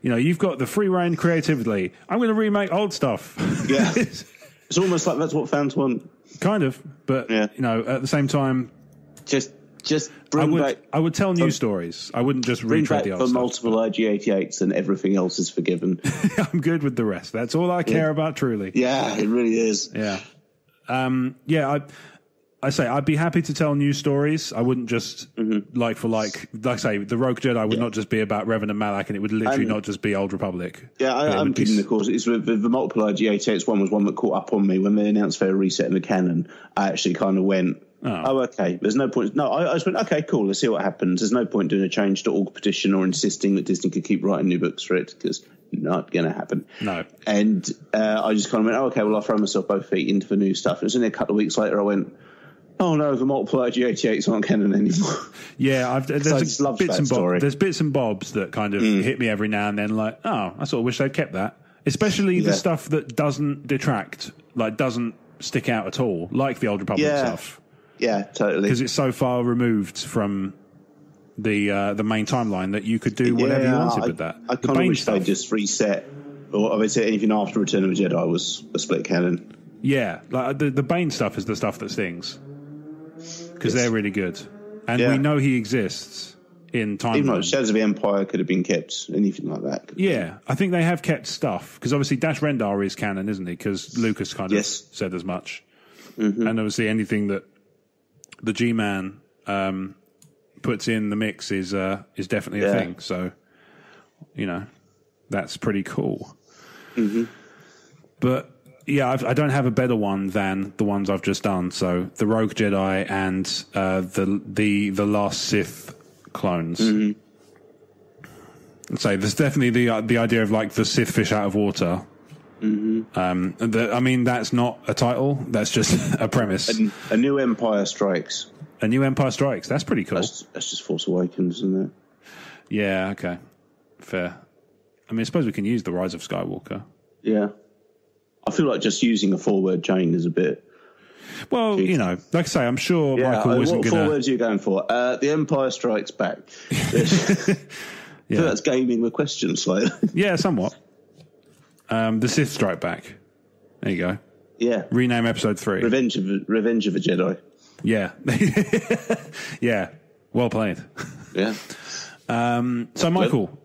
you've got the free reign creatively. I'm going to remake old stuff.
Yeah. It's almost like that's what fans want.
Kind of. But, at the same time,
just Just bring back.
I would tell new stories. I wouldn't just
Bring
retread
back
the
the
old stuff.
multiple IG-88s and everything else is forgiven.
I'm good with the rest. That's all I care about, truly.
Yeah, it really is.
Yeah. I say I'd be happy to tell new stories. I wouldn't just like I say, the Rogue Jedi would not just be about Revan and Malak, and it would literally not just be Old Republic.
Yeah, I'm kidding, of course. It's the multiple IG-88s one was one that caught up on me when they announced they were resetting the canon. I actually kind of went, oh, okay. There's no point. No, I just went, okay, cool. Let's see what happens. There's no point doing a change.org petition or insisting that Disney could keep writing new books for it because not going to happen.
No.
And I just kind of went, oh, okay, well, I'll throw myself both feet into the new stuff. It was only a couple of weeks later I went, oh no, the multiple IG-88s aren't canon anymore.
Yeah, there's bits and bobs that kind of hit me every now and then, like, oh, I sort of wish they'd kept that. Especially the stuff that doesn't detract, like doesn't stick out at all, like the Old Republic stuff.
Yeah, totally.
Because it's so far removed from the main timeline that you could do whatever you wanted with that.
I kind of wish they just reset, or I would say anything after Return of the Jedi was a split canon.
Yeah, like the Bane stuff is the stuff that stings. Because they're really good. And we know he exists in time.
Even like Shadows of the Empire could have been kept, anything like that.
Yeah, I think they have kept stuff. Because obviously Dash Rendar is canon, isn't he? Because Lucas kind of said as much. And obviously anything that the G-Man puts in the mix is definitely a thing. So, that's pretty cool. But... yeah, I don't have a better one than the ones I've just done. So the Rogue Jedi and the Last Sith clones. So there's definitely the idea of like the Sith fish out of water. I mean, that's not a title. That's just a premise.
A new Empire Strikes.
A new Empire Strikes. That's pretty cool.
That's just Force Awakens, isn't it?
Yeah. Okay. Fair. I mean, I suppose we can use the Rise of Skywalker.
Yeah. I feel like just using a four-word chain is a bit...
Well, like I say, I'm sure Michael wasn't going to...
What 4 words are you going for? The Empire Strikes Back. So that's gaming the question slightly.
Yeah, somewhat. The Sith Strike Back. There you go.
Yeah.
Rename episode 3.
Revenge of the Jedi.
Yeah. Yeah. Well played.
Yeah.
So, Michael,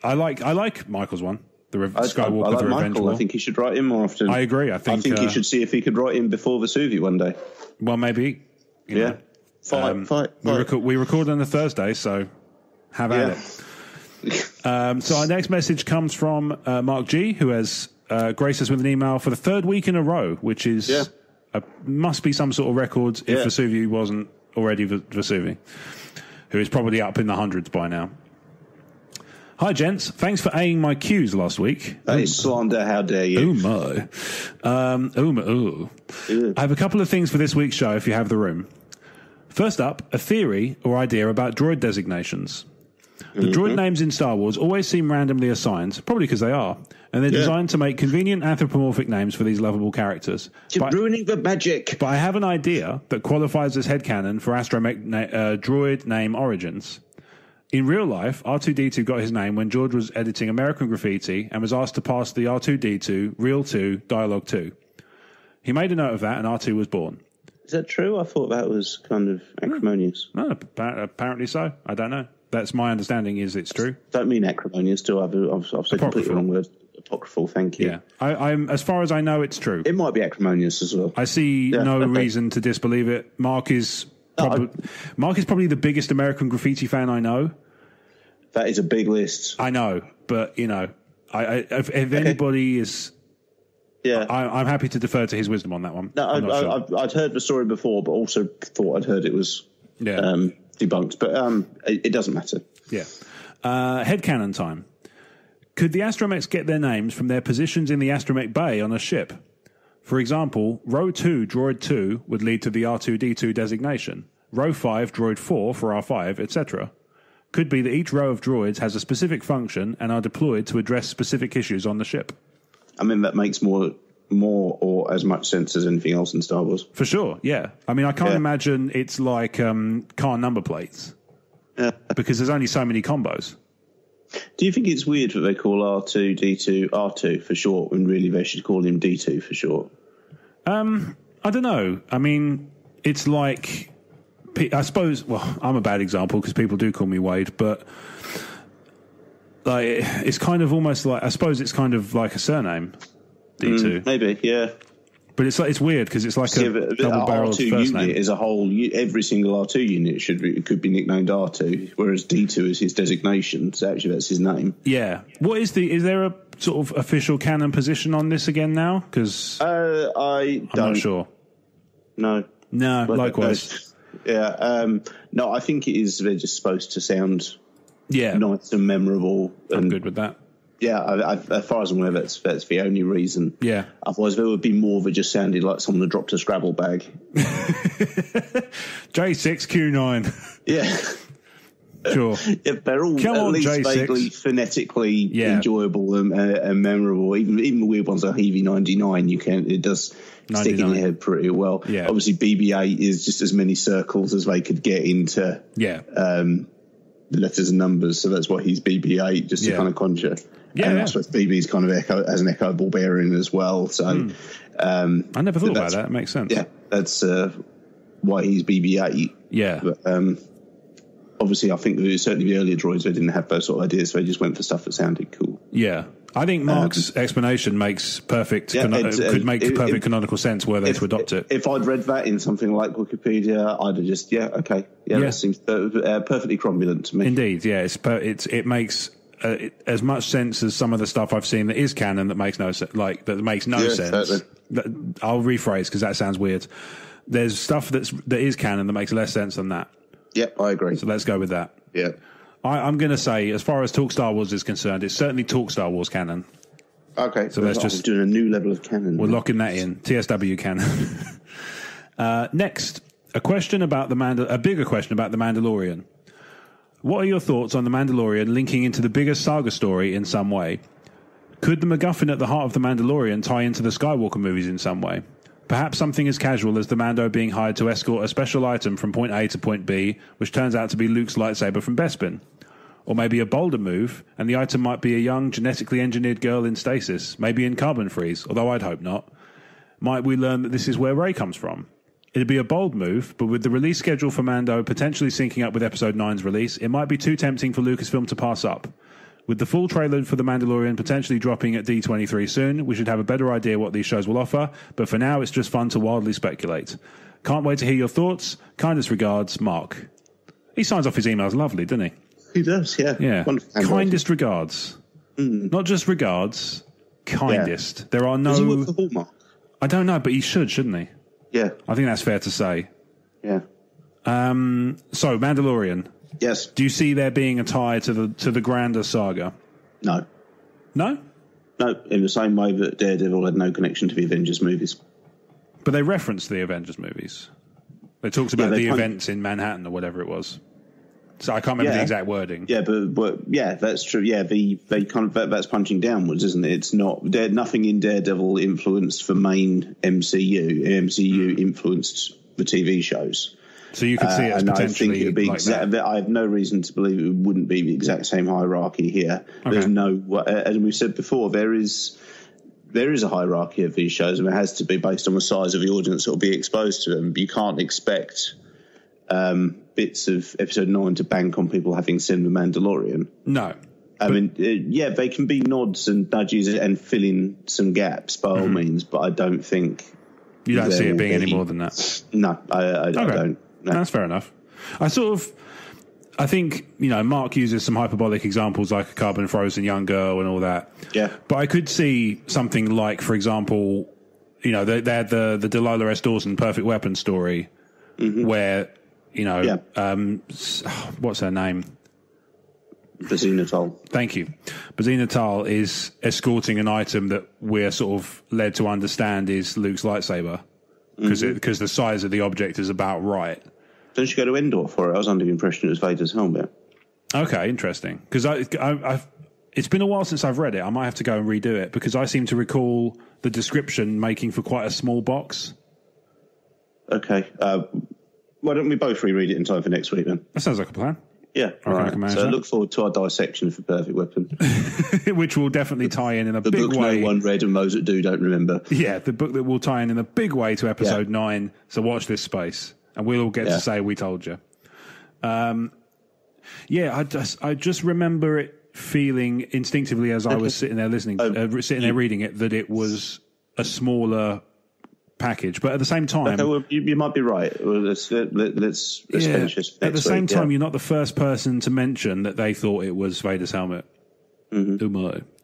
I like Michael's one. Skywalker,
I like
the Revenge
Michael.
War.
I think he should write in more often.
I agree. I think
he should see if he could write in before Vesuvius one day.
Well, maybe. You know.
Fight.
We record on a Thursday, so have at it. So our next message comes from Mark G, who has graced us with an email for the 3rd week in a row, which is must be some sort of record if Vesuvius wasn't already Vesuvius, who is probably up in the hundreds by now. Hi, gents. Thanks for Aing my cues last week.
That is slander. How dare you?
Oh, my. I have a couple of things for this week's show, if you have the room. First up, a theory or idea about droid designations. The droid names in Star Wars always seem randomly assigned, probably because they are, and they're designed to make convenient anthropomorphic names for these lovable characters.
You're ruining the magic.
But I have an idea that qualifies as headcanon for astromech droid name origins. In real life, R2-D2 got his name when George was editing American Graffiti and was asked to pass the R2-D2 Real 2 Dialogue 2. He made a note of that and R2 was born.
Is that true? I thought that was kind of acrimonious.
No, apparently so. I don't know. That's my understanding is it's true.
Don't mean acrimonious, do I? I've said completely wrong word. Apocryphal, thank you.
Yeah, I'm as far as I know, it's true.
It might be acrimonious as well.
I see no reason to disbelieve it. Mark is probably the biggest American Graffiti fan I know.
That is a big list.
I know, but if anybody is, I'm happy to defer to his wisdom on that one.
No, I'd heard the story before, but also thought I'd heard it was debunked. But it doesn't matter. Yeah.
Headcanon time. Could the astromechs get their names from their positions in the astromech bay on a ship? For example, row 2 droid 2 would lead to the R2-D2 designation. Row 5 droid 4 for R5, etc. Could be that each row of droids has a specific function and are deployed to address specific issues on the ship.
I mean, that makes more or as much sense as anything else in Star Wars.
For sure, yeah. I mean, I can't imagine it's like car number plates because there's only so many combos.
Do you think it's weird that they call R2-D2 R2 for short when really they should call him D2 for short?
I don't know. I mean, it's like I suppose, well, I'm a bad example because people do call me Wade, but like it's kind of almost like, I suppose it's kind of like a surname, D2.
Maybe, yeah.
But it's weird because it's like a double-barreled
R2
first
unit
name.
is a whole. Every single R2 unit could be nicknamed R2, whereas D2 is his designation. So actually, that's his name.
Yeah. What is there a sort of official canon position on this again now? Because I'm not sure.
No,
but likewise.
No, I think it is. They're just supposed to sound nice and memorable.
I'm good with that.
Yeah, as far as I'm aware, that's the only reason.
Yeah.
Otherwise, there would be more of it just sounded like someone had dropped a Scrabble bag.
J6Q9.
Yeah.
Sure.
Yeah, they're all at least
J6.
vaguely phonetically enjoyable and memorable. Even the weird ones like Heavy 99, it does 99. Stick in your head pretty well.
Yeah.
Obviously, BB-8 is just as many circles as they could get into the letters and numbers, so that's why he's BB-8, just to kind of conjure. And I suppose BB's kind of as an echo ball bearing as well. So
I never thought about that. It makes sense.
Yeah, that's why he's BB-8.
Yeah.
But, obviously, I think certainly the earlier droids, they didn't have those sort of ideas, so they just went for stuff that sounded cool.
Yeah. I think Mark's explanation makes perfect canonical sense were they to adopt it.
If I'd read that in something like Wikipedia, I'd have just, that seems perfectly cromulent to me.
Indeed, yeah. It makes as much sense as some of the stuff I've seen that is canon that makes no sense.
Certainly.
I'll rephrase because that sounds weird. There's stuff that is canon that makes less sense than that.
Yep, I agree.
So let's go with that.
Yeah.
I'm going to say, as far as Talk Star Wars is concerned, it's certainly Talk Star Wars canon.
Okay,
so let's just
doing a new level of canon.
We're locking that in. TSW canon. Next, a question about a bigger question about the Mandalorian. What are your thoughts on the Mandalorian linking into the bigger saga story in some way? Could the MacGuffin at the heart of the Mandalorian tie into the Skywalker movies in some way? Perhaps something as casual as the Mando being hired to escort a special item from point A to point B, which turns out to be Luke's lightsaber from Bespin. Or maybe a bolder move, and the item might be a young, genetically engineered girl in stasis, maybe in carbon freeze, although I'd hope not. Might we learn that this is where Rey comes from? It'd be a bold move, but with the release schedule for Mando potentially syncing up with Episode 9's release, it might be too tempting for Lucasfilm to pass up. With the full trailer for The Mandalorian potentially dropping at D23 soon, we should have a better idea what these shows will offer, but for now it's just fun to wildly speculate. Can't wait to hear your thoughts. Kindest regards, Mark. He signs off his emails lovely, doesn't he?
He does, yeah.
Yeah. Kindest regards. Not just regards, kindest. Yeah. There are no...
Does he work for Hallmark?
I don't know, but he shouldn't he?
Yeah.
I think that's fair to say.
Yeah.
So, Mandalorian.
Yes.
Do you see there being a tie to the grander saga?
No.
No?
No, in the same way that Daredevil had no connection to the Avengers movies.
But they referenced the Avengers movies. They talked about the events in Manhattan or whatever it was. So I can't remember the exact wording.
Yeah, but that's true. Yeah, they kind of that's punching downwards, isn't it? It's not nothing in Daredevil influenced the main MCU. MCU influenced the TV shows.
So you could see it as potentially
I think it would be
like that.
I have no reason to believe it wouldn't be the exact same hierarchy here.
Okay.
There's no, as we've said before, there is a hierarchy of these shows, and it has to be based on the size of the audience that will be exposed to them. You can't expect bits of Episode 9 to bank on people having seen The Mandalorian.
No.
I mean, they can be nods and nudges and fill in some gaps by all means, but I don't think...
You don't see it being any more than that?
No, I don't. No.
That's fair enough. I think, Mark uses some hyperbolic examples like a carbon frozen young girl and all that.
Yeah.
But I could see something like, for example, they had the Delilah S. Dawson Perfect Weapon story where, what's her name?
Bazina Tal.
Thank you. Bazina Tal is escorting an item that we're sort of led to understand is Luke's lightsaber because the size of the object is about right.
Don't you go to Endor for it? I was under the impression it was Vader's helmet.
Okay, interesting. Because it's been a while since I've read it. I might have to go and redo it because I seem to recall the description making for quite a small box.
Okay. Why don't we both reread it in time for next week then?
That sounds like a plan.
Yeah. All right. So I look forward to our dissection for Perfect Weapon.
Which will definitely tie in a big way.
The book no one read and those that do don't remember.
Yeah, the book that will tie in a big way to Episode 9. So watch this space. and we'll all get to say we told you. I just remember it feeling instinctively as I was sitting there listening, there reading it, that it was a smaller package. But at the same time,
you might be right. Well, let's finish this.
At the same time, you're not the first person to mention that they thought it was Vader's helmet. So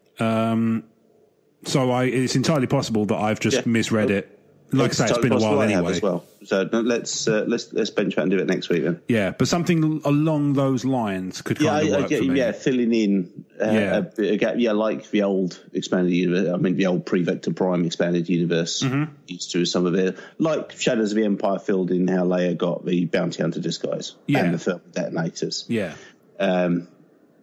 it's entirely possible that I've just misread it. Like I say, it's been a while anyway.
As well. So let's bench out and do it next week then.
Yeah, but something along those lines could kind of work for me.
Yeah, filling in a gap. Yeah, like the old expanded universe. I mean, the old pre-Vector Prime expanded universe used to some of it. Like Shadows of the Empire filled in how Leia got the bounty hunter disguise and the thermal detonators. Yeah.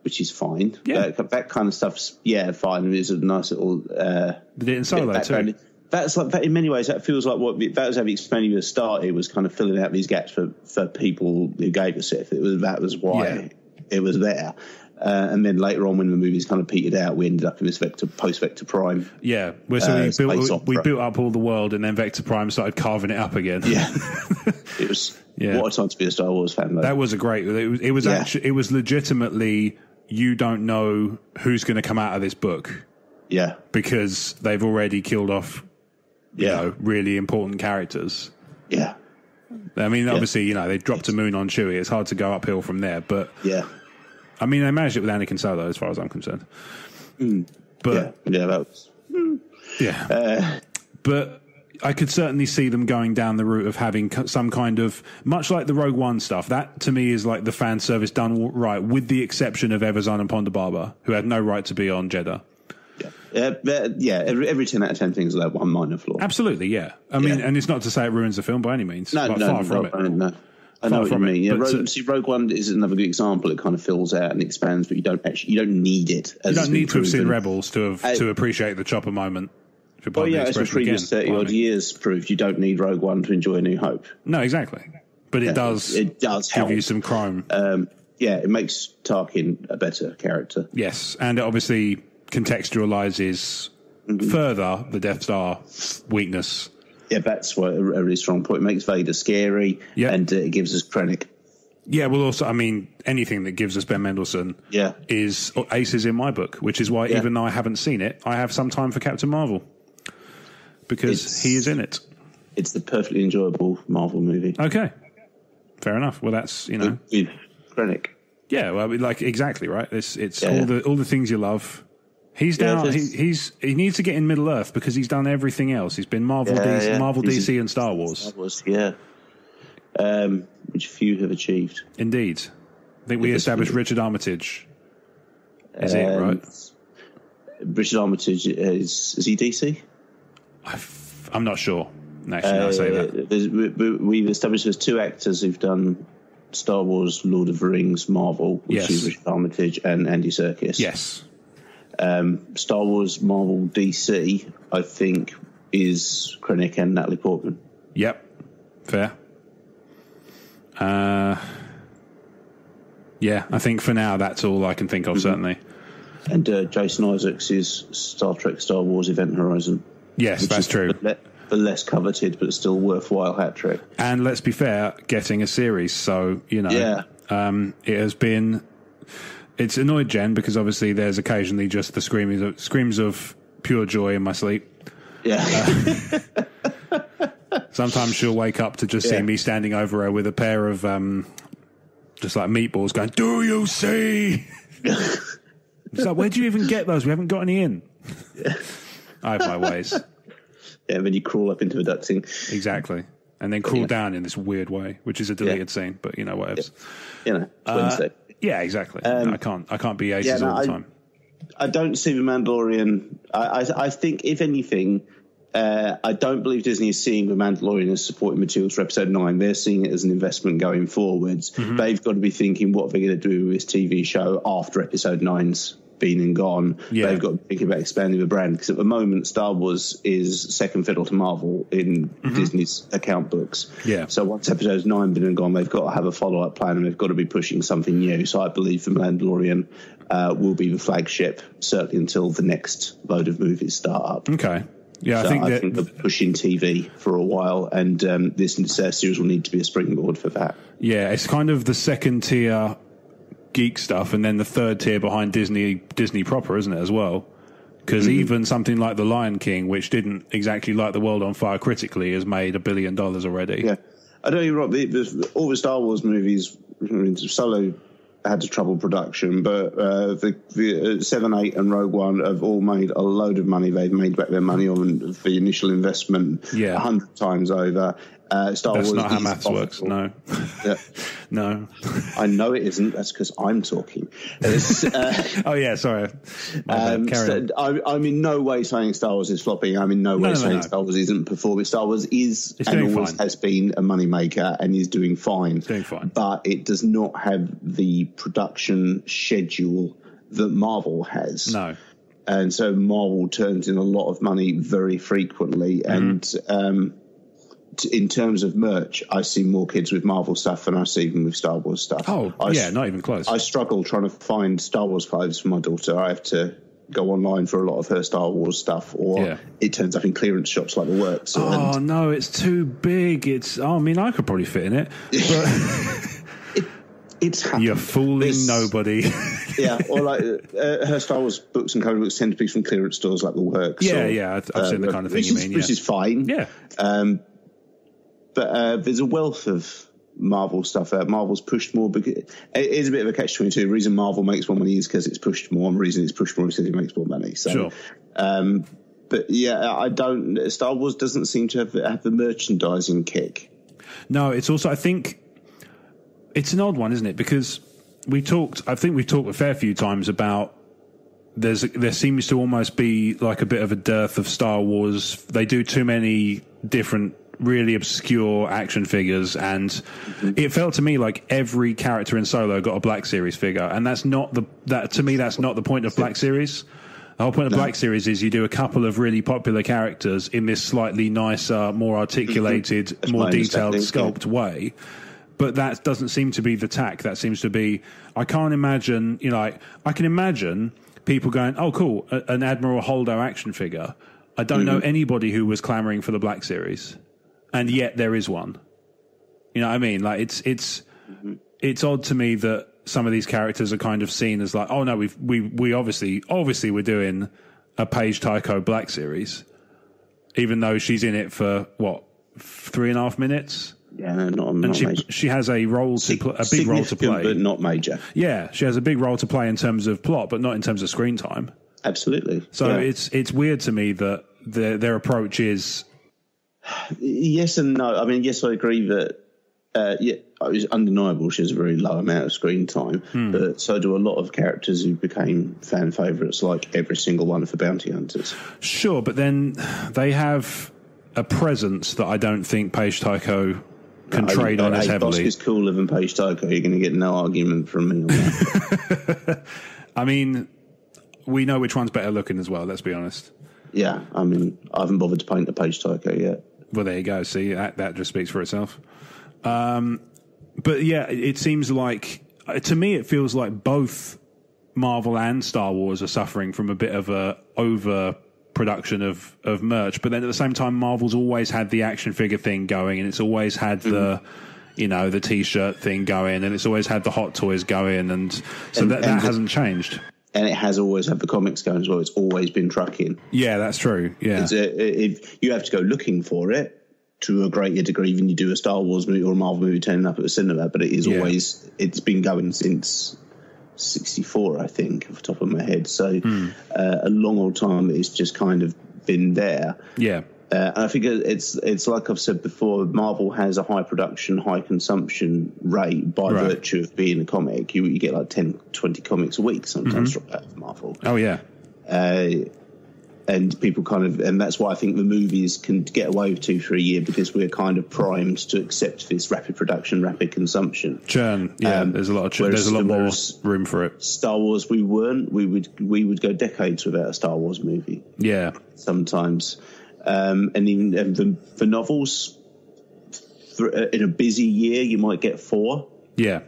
Which is fine. Yeah. That kind of stuff's fine. It's a nice little.
Did it in Solo too?
That's like in many ways. That feels like that was how the expanded universe started. Was kind of filling out these gaps for people who gave us it. That was why it was there. And then later on, when the movies kind of petered out, we ended up in this post-Vector Prime.
Yeah, we built up all the world, and then Vector Prime started carving it up again. Yeah,
it was what a time to be a Star Wars fan. Though.
That was a great. It was actually it was legitimately. You don't know who's going to come out of this book. Yeah, because they've already killed off. You know, really important characters. Yeah. I mean, obviously, they dropped a moon on Chewie. It's hard to go uphill from there, but I mean, they managed it with Anakin Solo, as far as I'm concerned. But that was. But I could certainly see them going down the route of having some kind of, much like the Rogue One stuff. That to me is like the fan service done right, with the exception of Evazan and Ponda Baba, who had no right to be on Jeddah. Every 10 out of 10 things like one minor flaw. Absolutely, yeah. I mean, and it's not to say it ruins the film by any means. Far from it.
I know what you mean. Yeah, Rogue One is another good example. It kind of fills out and expands, but you don't need it.
You don't need to have seen Rebels to appreciate the chopper moment.
As the previous 30-odd years proved, you don't need Rogue One to enjoy A New Hope.
No, exactly. But it does give you some chrome.
It makes Tarkin a better character.
Yes, and it obviously contextualizes further the Death Star weakness.
Yeah, that's a really strong point. It makes Vader scary, and it gives us Krennic.
Yeah, well, also, I mean, anything that gives us Ben Mendelsohn is aces in my book, which is why even though I haven't seen it, I have some time for Captain Marvel, because he is in it.
It's the perfectly enjoyable Marvel movie.
Okay, fair enough. Well, that's,
with Krennic.
Yeah, well, like exactly right. It's all the things you love. He's down. He needs to get in Middle Earth because he's done everything else. He's been Marvel, DC, and Star Wars.
Star Wars, which few have achieved.
Indeed, I think we established Richard Armitage. Is it right?
Richard Armitage is he DC?
I'm not sure. Actually, I'll say
that we've established there's two actors who've done Star Wars, Lord of the Rings, Marvel, which is Richard Armitage and Andy Serkis. Yes. Star Wars, Marvel, DC, I think, is Krennic and Natalie Portman.
Yep. Fair. I think for now that's all I can think of, certainly.
And Jason Isaacs is Star Trek, Star Wars, Event Horizon.
Yes, that's true.
The less coveted, but still worthwhile hat trick. And
let's be fair, getting a series, so, it has been... It's annoyed Jen because obviously there's occasionally just the screams of pure joy in my sleep. Yeah. Sometimes she'll wake up to just see me standing over her with a pair of just like meatballs going, "Do you see?" It's like, where do you even get those? We haven't got any in. I have my ways.
Yeah, then you crawl up into a ducting.
Exactly. And then crawl down in this weird way, which is a deleted scene, but whatever.
It's Wednesday.
Yeah, exactly. I can't be aces all the time.
I don't see the Mandalorian. I think, if anything, I don't believe Disney is seeing the Mandalorian as supporting materials for Episode 9. They're seeing it as an investment going forwards. They've got to be thinking what they're going to do with this TV show after Episode 9's been and gone. They've got to think about expanding the brand, because at the moment Star Wars is second fiddle to Marvel in Disney's account books. So once Episode 9 been and gone, they've got to have a follow-up plan, and they've got to be pushing something new. So I believe The Mandalorian will be the flagship, certainly until the next load of movies start up.
Okay. Yeah,
so
I think
they're pushing TV for a while, and this series will need to be a springboard for that.
Yeah, it's kind of the second tier geek stuff, and then the third tier behind Disney proper, isn't it, as well? Because even something like The Lion King, which didn't exactly light the world on fire critically, has made $1 billion already.
Yeah, I don't even know. All the Star Wars movies, Solo had a troubled production, but the 7, 8 and Rogue One have all made a load of money. They've made back their money on the initial investment 100 times over. Star
That's
Wars
not how maths works. No, no.
I know it isn't. That's because I'm talking.
Oh yeah, sorry.
So I'm in no way saying Star Wars is flopping. I'm in no way saying Star Wars isn't performing. Star Wars is and always has been a moneymaker and is doing fine.
Doing fine,
but it does not have the production schedule that Marvel has.
No.
And so Marvel turns in a lot of money very frequently, and in terms of merch, I see more kids with Marvel stuff than I see them with Star Wars stuff.
Oh, not even close.
I struggle trying to find Star Wars clothes for my daughter. I have to go online for a lot of her Star Wars stuff, or it turns up in clearance shops like the works.
Oh, no, it's too big. I mean, I could probably fit in it. But
it's happened.
You're fooling nobody.
Yeah, or like her Star Wars books and comic books tend to be from clearance stores like the works.
Yeah, I've seen the kind of thing you mean.
Which is fine.
Yeah.
But there's a wealth of Marvel stuff out. Marvel's pushed more because it is a bit of a catch-22. The reason Marvel makes more money is because it's pushed more, and the reason it's pushed more is because it makes more money. So,
sure.
But yeah, Star Wars doesn't seem to have the merchandising kick.
No, it's also, I think it's an odd one, isn't it? Because we've talked a fair few times about there seems to almost be like a bit of a dearth of Star Wars. They do too many different really obscure action figures, and it felt to me like every character in Solo got a Black Series figure, and that's not the point of Black Series. The whole point of Black Series is you do a couple of really popular characters in this slightly nicer, more articulated, more detailed sculpt way. But that doesn't seem to be the tack. That seems to be, I can't imagine, I can imagine people going, oh cool, an Admiral Holdo action figure. I don't know anybody who was clamoring for the Black Series. And yet there is one. You know what I mean? Like it's odd to me that some of these characters are kind of seen as like, oh no, we obviously we're doing a Paige Tycho Black Series, even though she's in it for what 3.5 minutes.
Yeah, no, not
and she has a role to a big role to play,
but not major.
Yeah, she has a big role to play in terms of plot, but not in terms of screen time.
Absolutely.
So it's weird to me that their approach is.
Yes and no. I mean, yes, I agree that it was undeniable she has a very low amount of screen time, but so do a lot of characters who became fan favourites, like every single one of the Bounty Hunters. Sure,
but then they have a presence that I don't think Paige Tycho can trade on as heavily.
Bosk is cooler than Paige Tycho. You're going to get no argument from me on that.
I mean, we know which one's better looking as well, let's be honest.
Yeah, I mean, I haven't bothered to paint a Paige Tycho yet.
Well, there you go. See, that just speaks for itself. But yeah, it seems like, to me, it feels like both Marvel and Star Wars are suffering from a bit of a overproduction of merch. But then at the same time, Marvel's always had the action figure thing going, and it's always had the T-shirt thing going, and it's always had the Hot Toys going, and so that hasn't changed.
And it has always had the comics going as well. It's always been trucking.
Yeah, that's true. Yeah,
you have to go looking for it to a greater degree than you do a Star Wars movie or a Marvel movie turning up at the cinema. But it is always, it's been going since 64, I think, off the top of my head. So a long old time. It's just kind of been there.
Yeah.
And I think it's like I've said before, Marvel has a high production, high consumption rate by virtue of being a comic. You get like 10, 20 comics a week sometimes out of Marvel.
Oh, yeah.
And people and that's why I think the movies can get away with 2-3 a year, because we're kind of primed to accept this rapid production, rapid consumption.
Churn, yeah. There's a lot of churn. There's a lot more room for it.
Star Wars, we weren't. We would go decades without a Star Wars movie.
Yeah.
Sometimes. And even the novels, in a busy year, you might get 4.
Yeah.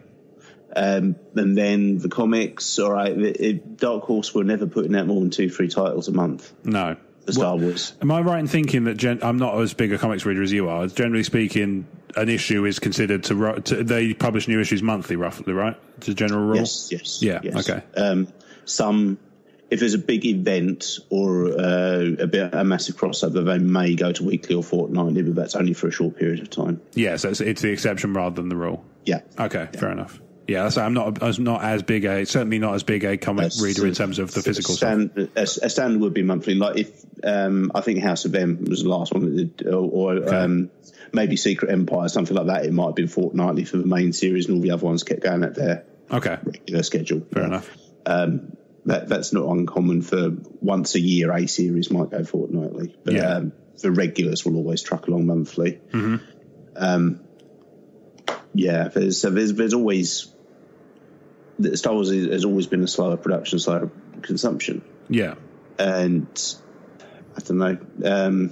And then the comics, all right, Dark Horse were never putting out more than 2-3 titles a month.
No.
for Star Wars.
Am I right in thinking that I'm not as big a comics reader as you are? Generally speaking, an issue is considered they publish new issues monthly, roughly, right? It's a general rule?
Yes.
Yeah,
yes.
okay.
If there's a big event or a massive crossover, they may go to weekly or fortnightly, but that's only for a short period of time.
Yeah, so it's the exception rather than the rule.
Yeah.
Okay, fair enough. Yeah, I'm not as big certainly not as big a comic reader in terms of the physical stuff.
A standard would be monthly. Like if I think House of M was the last one that did, or maybe Secret Empire, something like that. It might have been fortnightly for the main series, and all the other ones kept going at their regular schedule.
Fair enough.
That's not uncommon for once a year. A series might go fortnightly, but the regulars will always truck along monthly.
Mm-hmm.
There's always. Star Wars has always been a slower production, slower consumption.
Yeah.
And I don't know.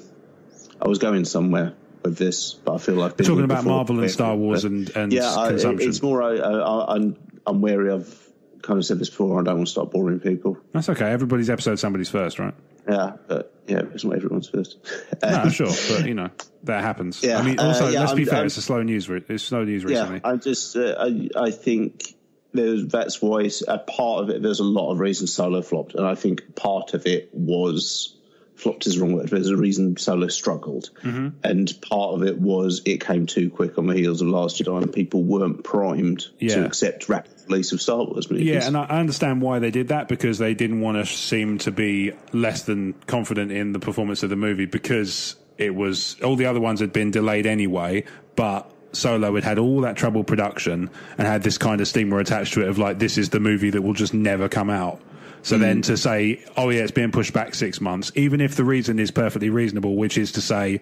I was going somewhere with this, but I feel like
We're talking about Marvel and Star Wars and consumption.
It's more. I'm wary of. Kind of said this before. I don't want to start boring people.
That's okay. Everybody's episode, somebody's first, right?
Yeah, but it's not everyone's first.
No, sure, but that happens. Yeah, I mean, also let's be fair. It's slow news recently.
Yeah, I think. That's why a part of it. There's a lot of reasons Solo flopped, and I think part of it was flopped is the wrong word. There's a reason Solo struggled, and part of it was it came too quick on the heels of Last Jedi, and people weren't primed to accept rapid release of Star Wars movies.
Yeah, and I understand why they did that, because they didn't want to seem to be less than confident in the performance of the movie, because it was all the other ones had been delayed anyway, but Solo had all that trouble production and had this kind of stigma attached to it of like, this is the movie that will just never come out. So then to say, oh yeah, it's being pushed back 6 months, even if the reason is perfectly reasonable, which is to say,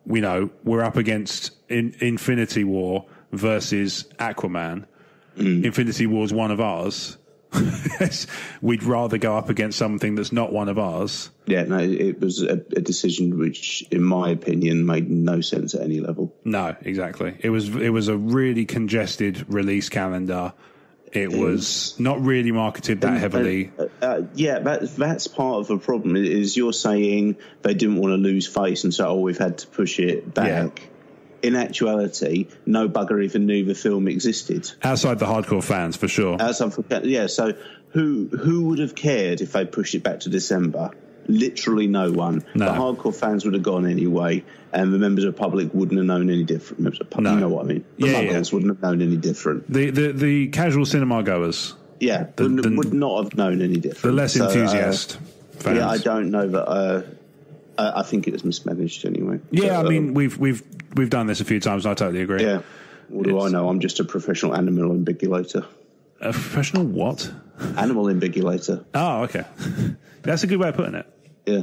we're up against Infinity War versus Aquaman. Infinity War is one of ours. We'd rather go up against something that's not one of ours.
Yeah, no, it was a decision which, in my opinion, made no sense at any level.
No, exactly. It was a really congested release calendar. It was not really marketed that heavily.
That's part of the problem. Is you're saying they didn't want to lose face, and so we've had to push it back. Yeah. In actuality, no bugger even knew the film existed.
Outside the hardcore fans, for sure.
So who would have cared if they pushed it back to December? Literally no one. No. The hardcore fans would have gone anyway, and the members of the public wouldn't have known any different. Members of the public, you know what I mean? The muggles wouldn't have known any different.
The casual cinema goers.
Yeah, would not have known any different.
The less enthusiast fans.
Yeah, I don't know that... I think it was mismanaged anyway.
Yeah, I mean, we've done this a few times, and I totally agree.
Yeah. What do I know? I'm just a professional animal invigulator.
A professional what?
Animal invigulator.
Oh, okay. That's a good way of putting it.
Yeah.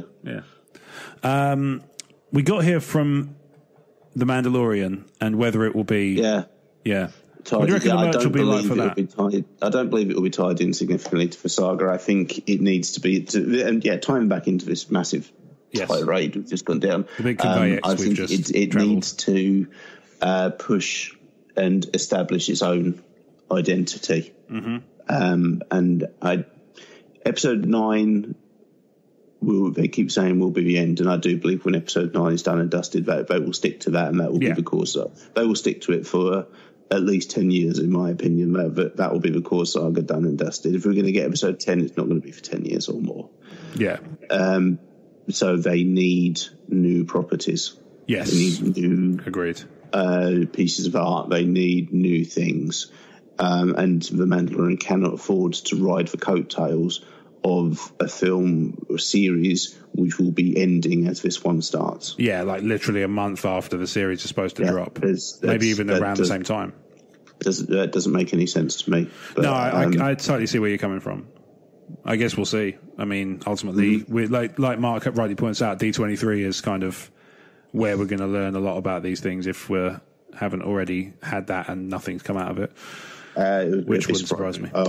Yeah. We got here from The Mandalorian and whether it will be...
Yeah.
What do you reckon the merch will be like for that?
I don't believe it will be tied in significantly to the saga. I think it needs to be... tying back into this massive... tirade we've just gone down.
The big conveyor
I think it needs to push and establish its own identity. Episode 9, they keep saying will be the end, and I do believe when episode 9 is done and dusted, they will stick to that, and that will be the course. They will stick to it for at least 10 years, in my opinion. That will be the core saga done and dusted. If we're going to get episode 10, it's not going to be for 10 years or more.
Yeah.
So they need new properties.
Yes.
They need new
agreed
pieces of art. They need new things. And The Mandalorian cannot afford to ride the coattails of a film or series which will be ending as this one starts.
Yeah, like literally a month after the series is supposed to drop. Maybe even around the same time.
That doesn't make any sense to me. But,
no, I totally see where you're coming from. I guess we'll see. I mean, ultimately, like Mark rightly points out, D23 is kind of where we're going to learn a lot about these things if we haven't already had that and nothing's come out of it, which wouldn't surprise me.
I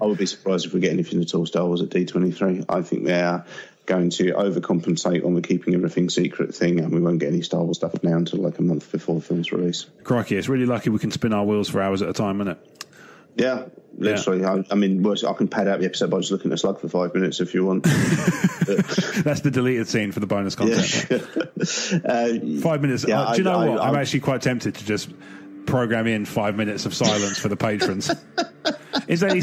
would be surprised if we get anything at all Star Wars at D23. I think they are going to overcompensate on the keeping everything secret thing, and we won't get any Star Wars stuff now until like a month before the film's release.
Crikey, it's really lucky we can spin our wheels for hours at a time, isn't it?
Yeah, literally. Yeah. I mean, I can pad out the episode by just looking at Slug for 5 minutes if you want.
That's the deleted scene for the bonus content. Yeah. 5 minutes. Do you know what? I'm actually quite tempted to just program in 5 minutes of silence for the patrons. Is there any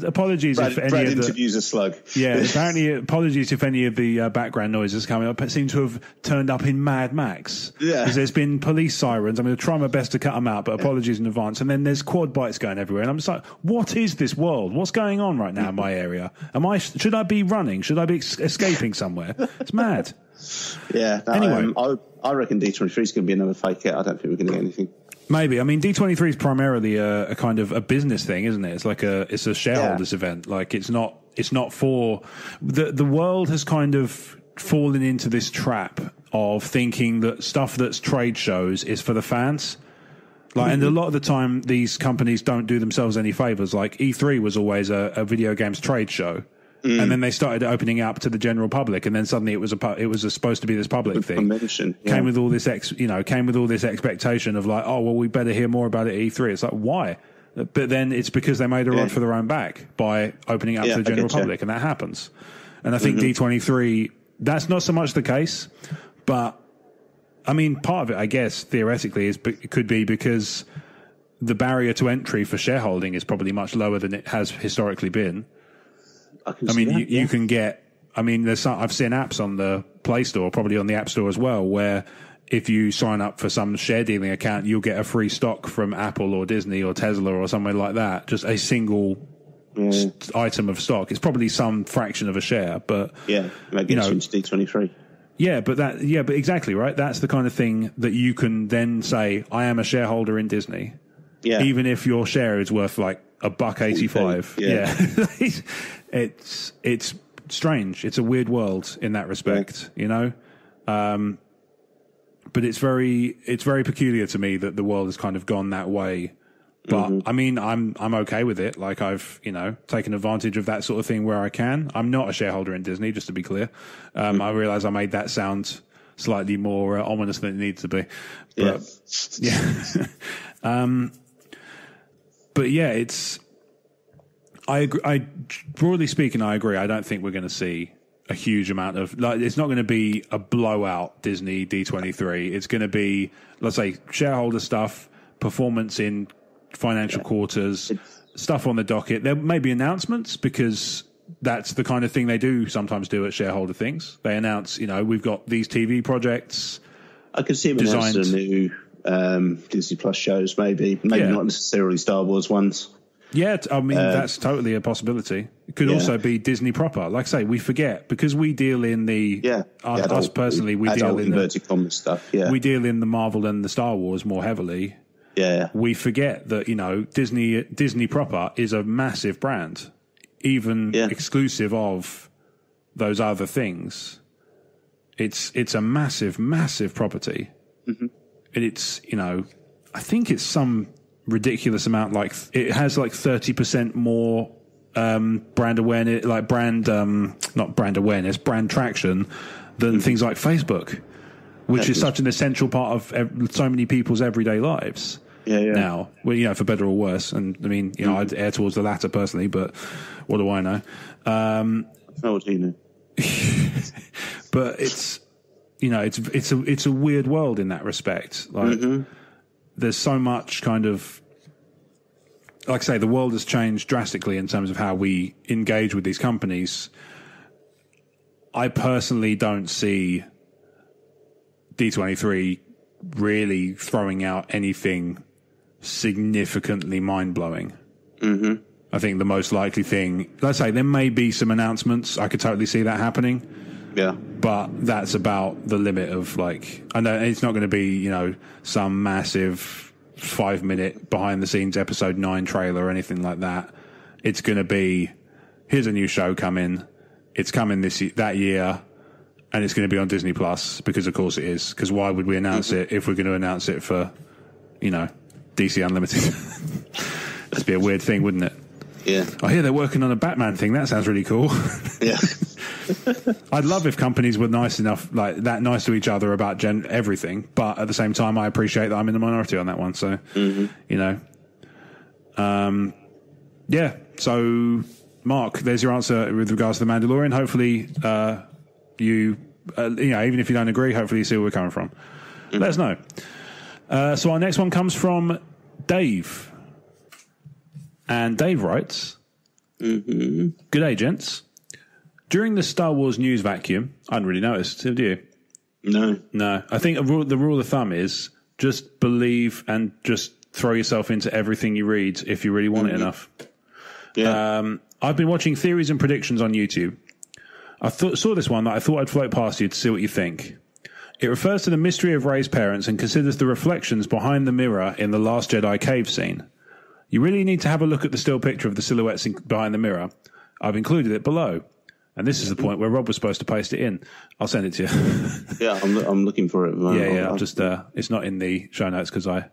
apologies if any
Brad
of the
interviews a slug?
Yeah, apparently apologies if any of the background noises coming up seem to have turned up in Mad Max. Yeah, because there's been police sirens. I'm going to try my best to cut them out, but apologies in advance. And then there's quad bikes going everywhere, and I'm just like, what is this world? What's going on right now in my area? Should I be running? Should I be escaping somewhere? It's mad.
Yeah. No, anyway, I reckon D23 is going to be another fake out. I don't think we're going to get anything.
Maybe. I mean, D23 is primarily a kind of a business thing, isn't it? It's like it's a shareholders event. Like it's not for the world has kind of fallen into this trap of thinking that stuff that's trade shows is for the fans. Like, and a lot of the time these companies don't do themselves any favors. Like E3 was always a video games trade show. And then they started opening up to the general public, and then suddenly it was supposed to be this public thing. Came with all this came with all this expectation of like, oh well, we better hear more about it at E3. It's like, why? But then it's because they made a rod for their own back by opening up to the general public, and that happens. And I think D23, that's not so much the case, but I mean, part of it, I guess, theoretically, it could be because the barrier to entry for shareholding is probably much lower than it has historically been. I mean, you can get. I mean, I've seen apps on the Play Store, probably on the App Store as well, where if you sign up for some share dealing account, you'll get a free stock from Apple or Disney or Tesla or somewhere like that. Just a single item of stock. It's probably some fraction of a share, but
maybe it's D23.
Yeah, but exactly right. That's the kind of thing that you can then say, I am a shareholder in Disney. Yeah, even if your share is worth like $1.85. Yeah. It's strange. It's a weird world in that respect, you know. But it's very peculiar to me that the world has kind of gone that way. But I mean, I'm okay with it. Like I've taken advantage of that sort of thing where I can. I'm not a shareholder in Disney, just to be clear. I realize I made that sound slightly more ominous than it needs to be. But but yeah, it's. I agree. Broadly speaking, I agree. I don't think we're going to see a huge amount of it's not going to be a blowout Disney D23. It's going to be, let's say, shareholder stuff, performance in financial quarters, stuff on the docket. There may be announcements because that's the kind of thing they sometimes do at shareholder things. They announce, we've got these TV projects.
I could see them announcing a new Disney Plus shows, maybe not necessarily Star Wars ones.
Yeah, I mean, that's totally a possibility. It could also be Disney proper. Like I say, we forget, because we deal in us personally, we deal in
inverted commas stuff,
we deal in the Marvel and the Star Wars more heavily.
Yeah.
We forget that, Disney proper is a massive brand, even exclusive of those other things. It's a massive, massive property. And it's, I think it's some ridiculous amount, like it has like 30% more brand awareness, like not brand awareness, brand traction than things like Facebook, which is such an essential part of so many people's everyday lives. Now, well, for better or worse. And I mean, I'd err towards the latter personally, but what do I know?
What do you know?
But it's it's a weird world in that respect. Like there's so much kind of, like I say, the world has changed drastically in terms of how we engage with these companies. I personally don't see D23 really throwing out anything significantly mind-blowing. I think the most likely thing, let's say, there may be some announcements. I could totally see that happening.
Yeah.
But that's about the limit of, like, I know it's not going to be, some massive 5-minute behind-the-scenes episode 9 trailer or anything like that. It's going to be, here's a new show coming. It's coming that year, and it's going to be on Disney Plus, because of course it is. Because why would we announce it if we're going to announce it for, DC Unlimited? That'd be a weird thing, wouldn't it?
Yeah.
I hear they're working on a Batman thing. That sounds really cool.
Yeah.
I'd love if companies were nice enough, like that, nice to each other about everything. But at the same time, I appreciate that I'm in the minority on that one. So, Yeah. So, Mark, there's your answer with regards to the Mandalorian. Hopefully, you know, even if you don't agree, hopefully you see where we're coming from. Let us know. So our next one comes from Dave. And Dave writes, Good day, gents. During the Star Wars news vacuum, I hadn't really noticed, did you? No. I think the rule of thumb is just believe and just throw yourself into everything you read if you really want it enough.
Yeah.
I've been watching theories and predictions on YouTube. I saw this one that I thought I'd float past you to see what you think. It refers to the mystery of Rey's parents and considers the reflections behind the mirror in the Last Jedi cave scene. You really need to have a look at the still picture of the silhouettes behind the mirror. I've included it below. And this is the point where Rob was supposed to paste it in. I'll send it to you.
Yeah, I'm looking for it.
I'm just, it's not in the show notes because I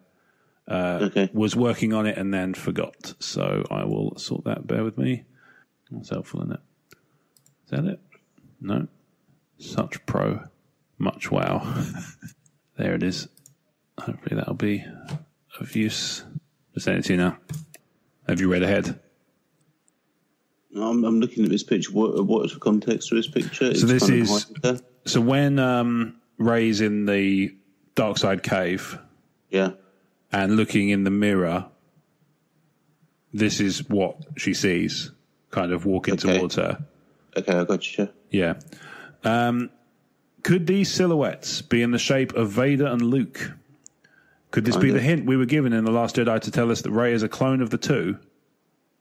was working on it and then forgot. So I will sort that. Bear with me. That's helpful, isn't it? Is that it? No. Such pro. Much wow. There it is. Hopefully that'll be of use. I'll send it to you now. Have you read ahead?
I'm looking at this picture. What's the context of this picture?
So this is... So when Rey's in the dark side cave...
Yeah.
And looking in the mirror, this is what she sees, kind of walking towards her.
Okay, I got you.
Yeah. Could these silhouettes be in the shape of Vader and Luke? Could this be the hint we were given in The Last Jedi to tell us that Rey is a clone of the two?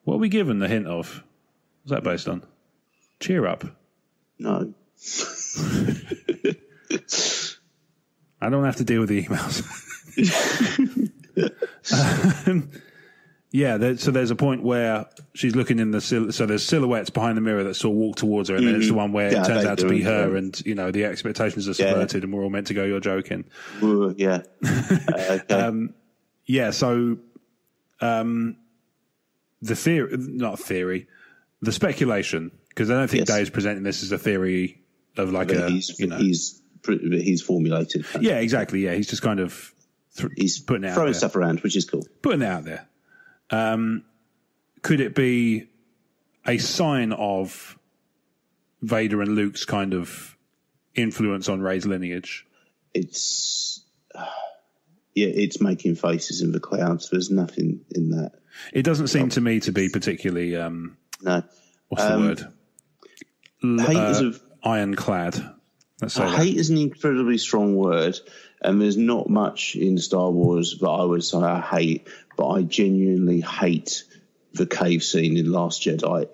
What are we given the hint of? What's that based on? Cheer up.
No.
I don't have to deal with the emails. So there's a point where she's looking in so there's silhouettes behind the mirror that sort of walk towards her, and then it's the one where it turns out to be her, and you know the expectations are subverted, and we're all meant to go, "You're joking."
Yeah. Okay.
So the speculation, because I don't think Dave's presenting this as a theory of like
he's formulated.
Yeah, exactly. Yeah, he's just kind of
he's
putting it out
throwing
there.
Stuff around, which is cool.
Putting it out there. Could it be a sign of Vader and Luke's kind of influence on Rey's lineage?
It's making faces in the clouds. There's nothing in that.
It doesn't seem to me to be particularly
no.
What's the word? Ironclad.
Hate is an incredibly strong word, and there's not much in Star Wars that I would say I hate, but I genuinely hate the cave scene in Last Jedi.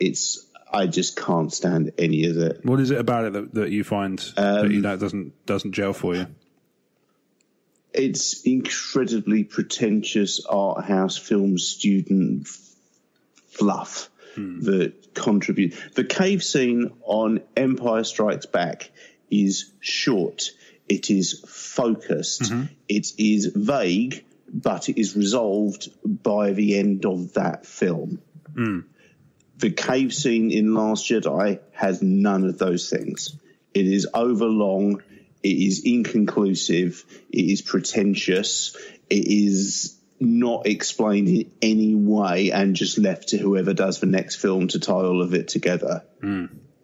I just can't stand any of it.
What is it about it that you find that doesn't gel for you?
It's incredibly pretentious art house film student fluff that contribute. The cave scene on Empire Strikes Back is short. It is focused. It is vague, but it is resolved by the end of that film. The cave scene in Last Jedi has none of those things. It is overlong. It is inconclusive. It is pretentious. It is not explained in any way and just left to whoever does the next film to tie all of it together.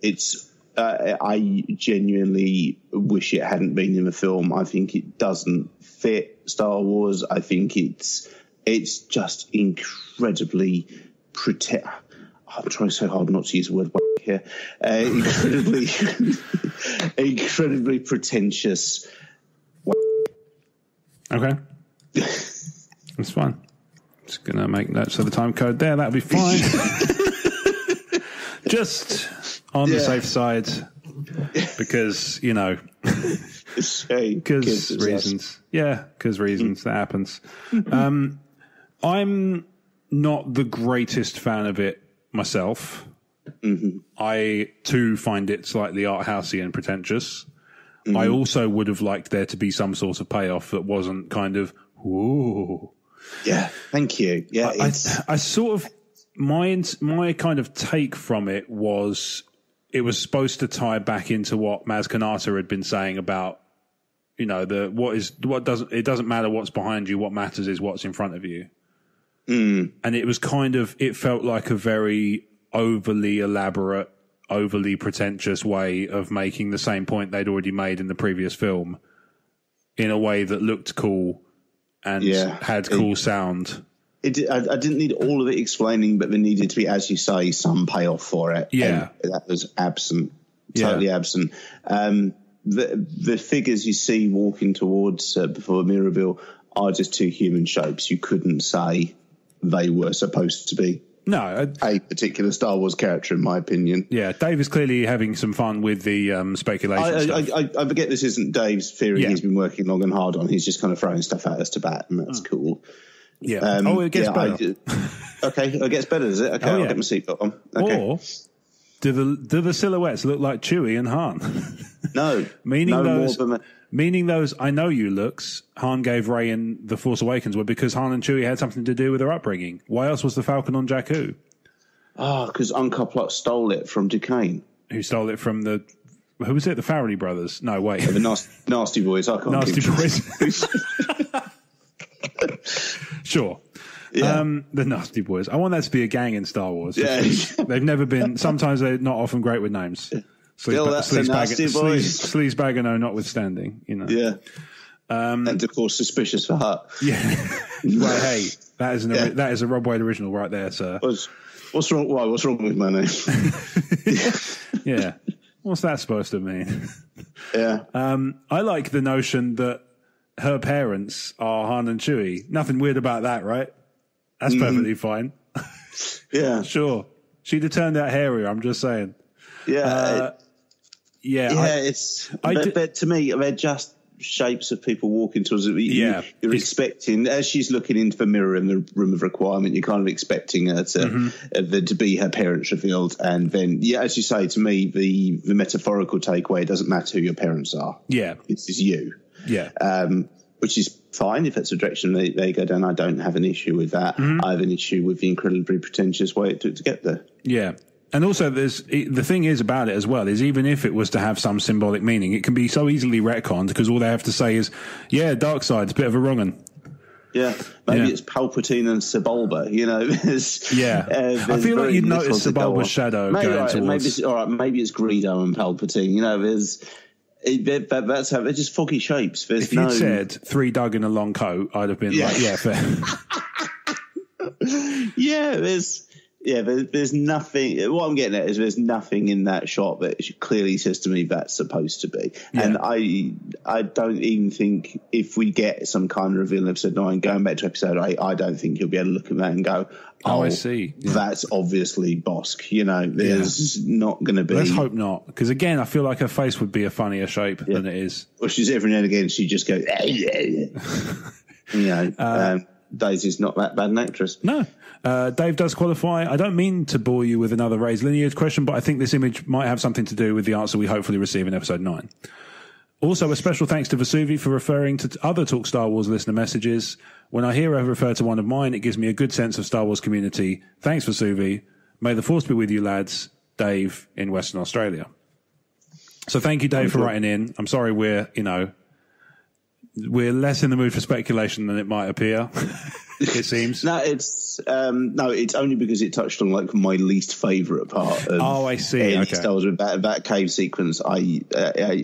It's I genuinely wish it hadn't been in the film. I think it doesn't fit Star Wars. I think it's just incredibly I'm trying so hard not to use the word here. Incredibly pretentious.
Okay. That's fine. Just going to make notes of the time code there. That'll be fine. Just on the safe side, because, you know, because reasons. Yeah, because reasons. That happens. I'm not the greatest fan of it myself. I, too, find it slightly art housey and pretentious. I also would have liked there to be some sort of payoff that wasn't kind of, whoa.
Yeah, thank you. Yeah,
I sort of, my kind of take from it was supposed to tie back into what Maz Kanata had been saying about, you know, it doesn't matter what's behind you, what matters is what's in front of you. and it was it felt like a very overly elaborate, overly pretentious way of making the same point they'd already made in the previous film in a way that looked cool and had cool sound.
I didn't need all of it explaining, but there needed to be, as you say, some payoff for it.
Yeah.
And that was absent, totally absent. The figures you see walking towards before Mirabelle are just two human shapes. You couldn't say they were supposed to be a particular Star Wars character, in my opinion.
Yeah, Dave is clearly having some fun with the speculation stuff.
I forget this isn't Dave's theory he's been working long and hard on. He's just kind of throwing stuff at us to bat, and that's cool.
Yeah. It gets better.
Okay, it gets better, does it? Okay, I'll get my seatbelt on. Okay.
Or do the silhouettes look like Chewie and Han?
No.
Meaning those I know you looks Han gave Rey in The Force Awakens were because Han and Chewie had something to do with their upbringing. Why else was the Falcon on Jakku?
Because Uncle Plot stole it from Duquesne.
Who stole it from who was it? The Farrelly brothers? No, wait.
The nasty boys. I can't
Nasty boys. Sure. Yeah. The Nasty Boys. I want that to be a gang in Star Wars.
Yeah.
They've never been, sometimes they're not often great with names. Sleazebagano notwithstanding, you know.
Yeah. And of course, Suspicious for Hut.
Yeah. Well, hey, that is a Rob Wade original right there, sir.
What's wrong? Why? What's wrong with my name?
Yeah. What's that supposed to mean?
Yeah.
I like the notion that her parents are Han and Chewie. Nothing weird about that, right? That's perfectly fine.
Yeah.
Sure. She'd have turned out hairier, I'm just saying.
Yeah.
But
to me, they're just shapes of people walking towards it. You're expecting, as she's looking into the mirror in the room of requirement, you're kind of expecting her to be her parents revealed. And then, as you say, to me, the metaphorical takeaway, it doesn't matter who your parents are.
Yeah.
It's just you.
Yeah.
Which is fine if that's the direction they go down. I don't have an issue with that. I have an issue with the incredibly pretentious way it took to get there. Yeah.
And also, the thing is about it as well is even if it was to have some symbolic meaning, it can be so easily retconned because all they have to say is, dark side's a bit of a wrong one.
Yeah, maybe it's Palpatine and Sebulba. You know,
I feel like you'd notice Sebulba's shadow going towards.
Maybe it's Greedo and Palpatine. You know, that's how they're just foggy shapes.
If you'd said 3 Doug in a long coat, I'd have been fair.
There's nothing. What I'm getting at is there's nothing in that shot that clearly says to me that's supposed to be. Yeah. And I don't even think if we get some kind of reveal in episode 9, going back to episode 8, I don't think you'll be able to look at that and go,
I see. Yeah.
That's obviously Bosk. You know, there's not going to be.
Let's hope not. Because again, I feel like her face would be a funnier shape than it is.
Well, she's every now and again, she just goes, you know, Daisy's not that bad an actress.
No. Dave does qualify. I don't mean to bore you with another Rey's lineage question, but I think this image might have something to do with the answer we hopefully receive in episode 9. Also, a special thanks to Vesuvi for referring to other Talk Star Wars listener messages. When I hear her refer to one of mine, it gives me a good sense of Star Wars community. Thanks, Vesuvi. May the force be with you, lads. Dave in Western Australia. So thank you, Dave, for writing in. I'm sorry we're less in the mood for speculation than it might appear. It seems.
No, it's only because it touched on like my least favourite part of.
Oh, I see. Okay.
Star Wars, that cave sequence. I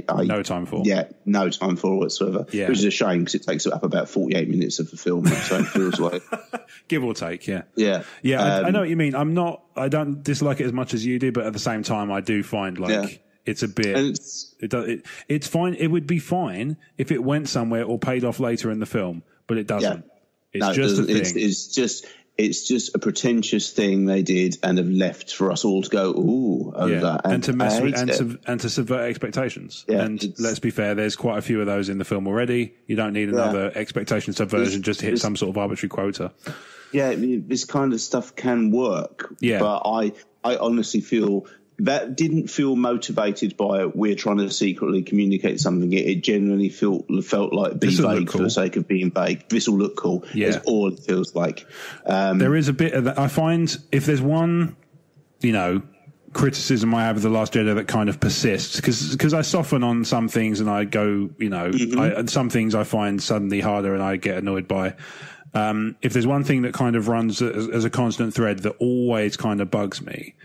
no time for.
Yeah, no time for whatsoever. Yeah. Which is a shame because it takes up about 48 minutes of the film. So it feels like,
give or take. Yeah.
Yeah.
Yeah. I know what you mean. I don't dislike it as much as you do, but at the same time, I do find it's a bit. It's fine. It would be fine if it went somewhere or paid off later in the film, but it doesn't.
Yeah.
It's just a thing.
It's just a pretentious thing they did and have left for us all to go, ooh, over that.
And to mess with and to subvert expectations. Yeah, and let's be fair, there's quite a few of those in the film already. You don't need another expectation subversion just to hit some sort of arbitrary quota. Yeah,
I mean, this kind of stuff can work.
Yeah.
But I honestly feel that didn't feel motivated by we're trying to secretly communicate something. It genuinely felt like be vague for the sake of being vague. This will look cool. Yeah. That's all it feels like.
There is a bit of that. I find if there's one, criticism I have of The Last Jedi that kind of persists, because I soften on some things and I go, some things I find suddenly harder and I get annoyed by. if there's one thing that kind of runs as a constant thread that always kind of bugs me,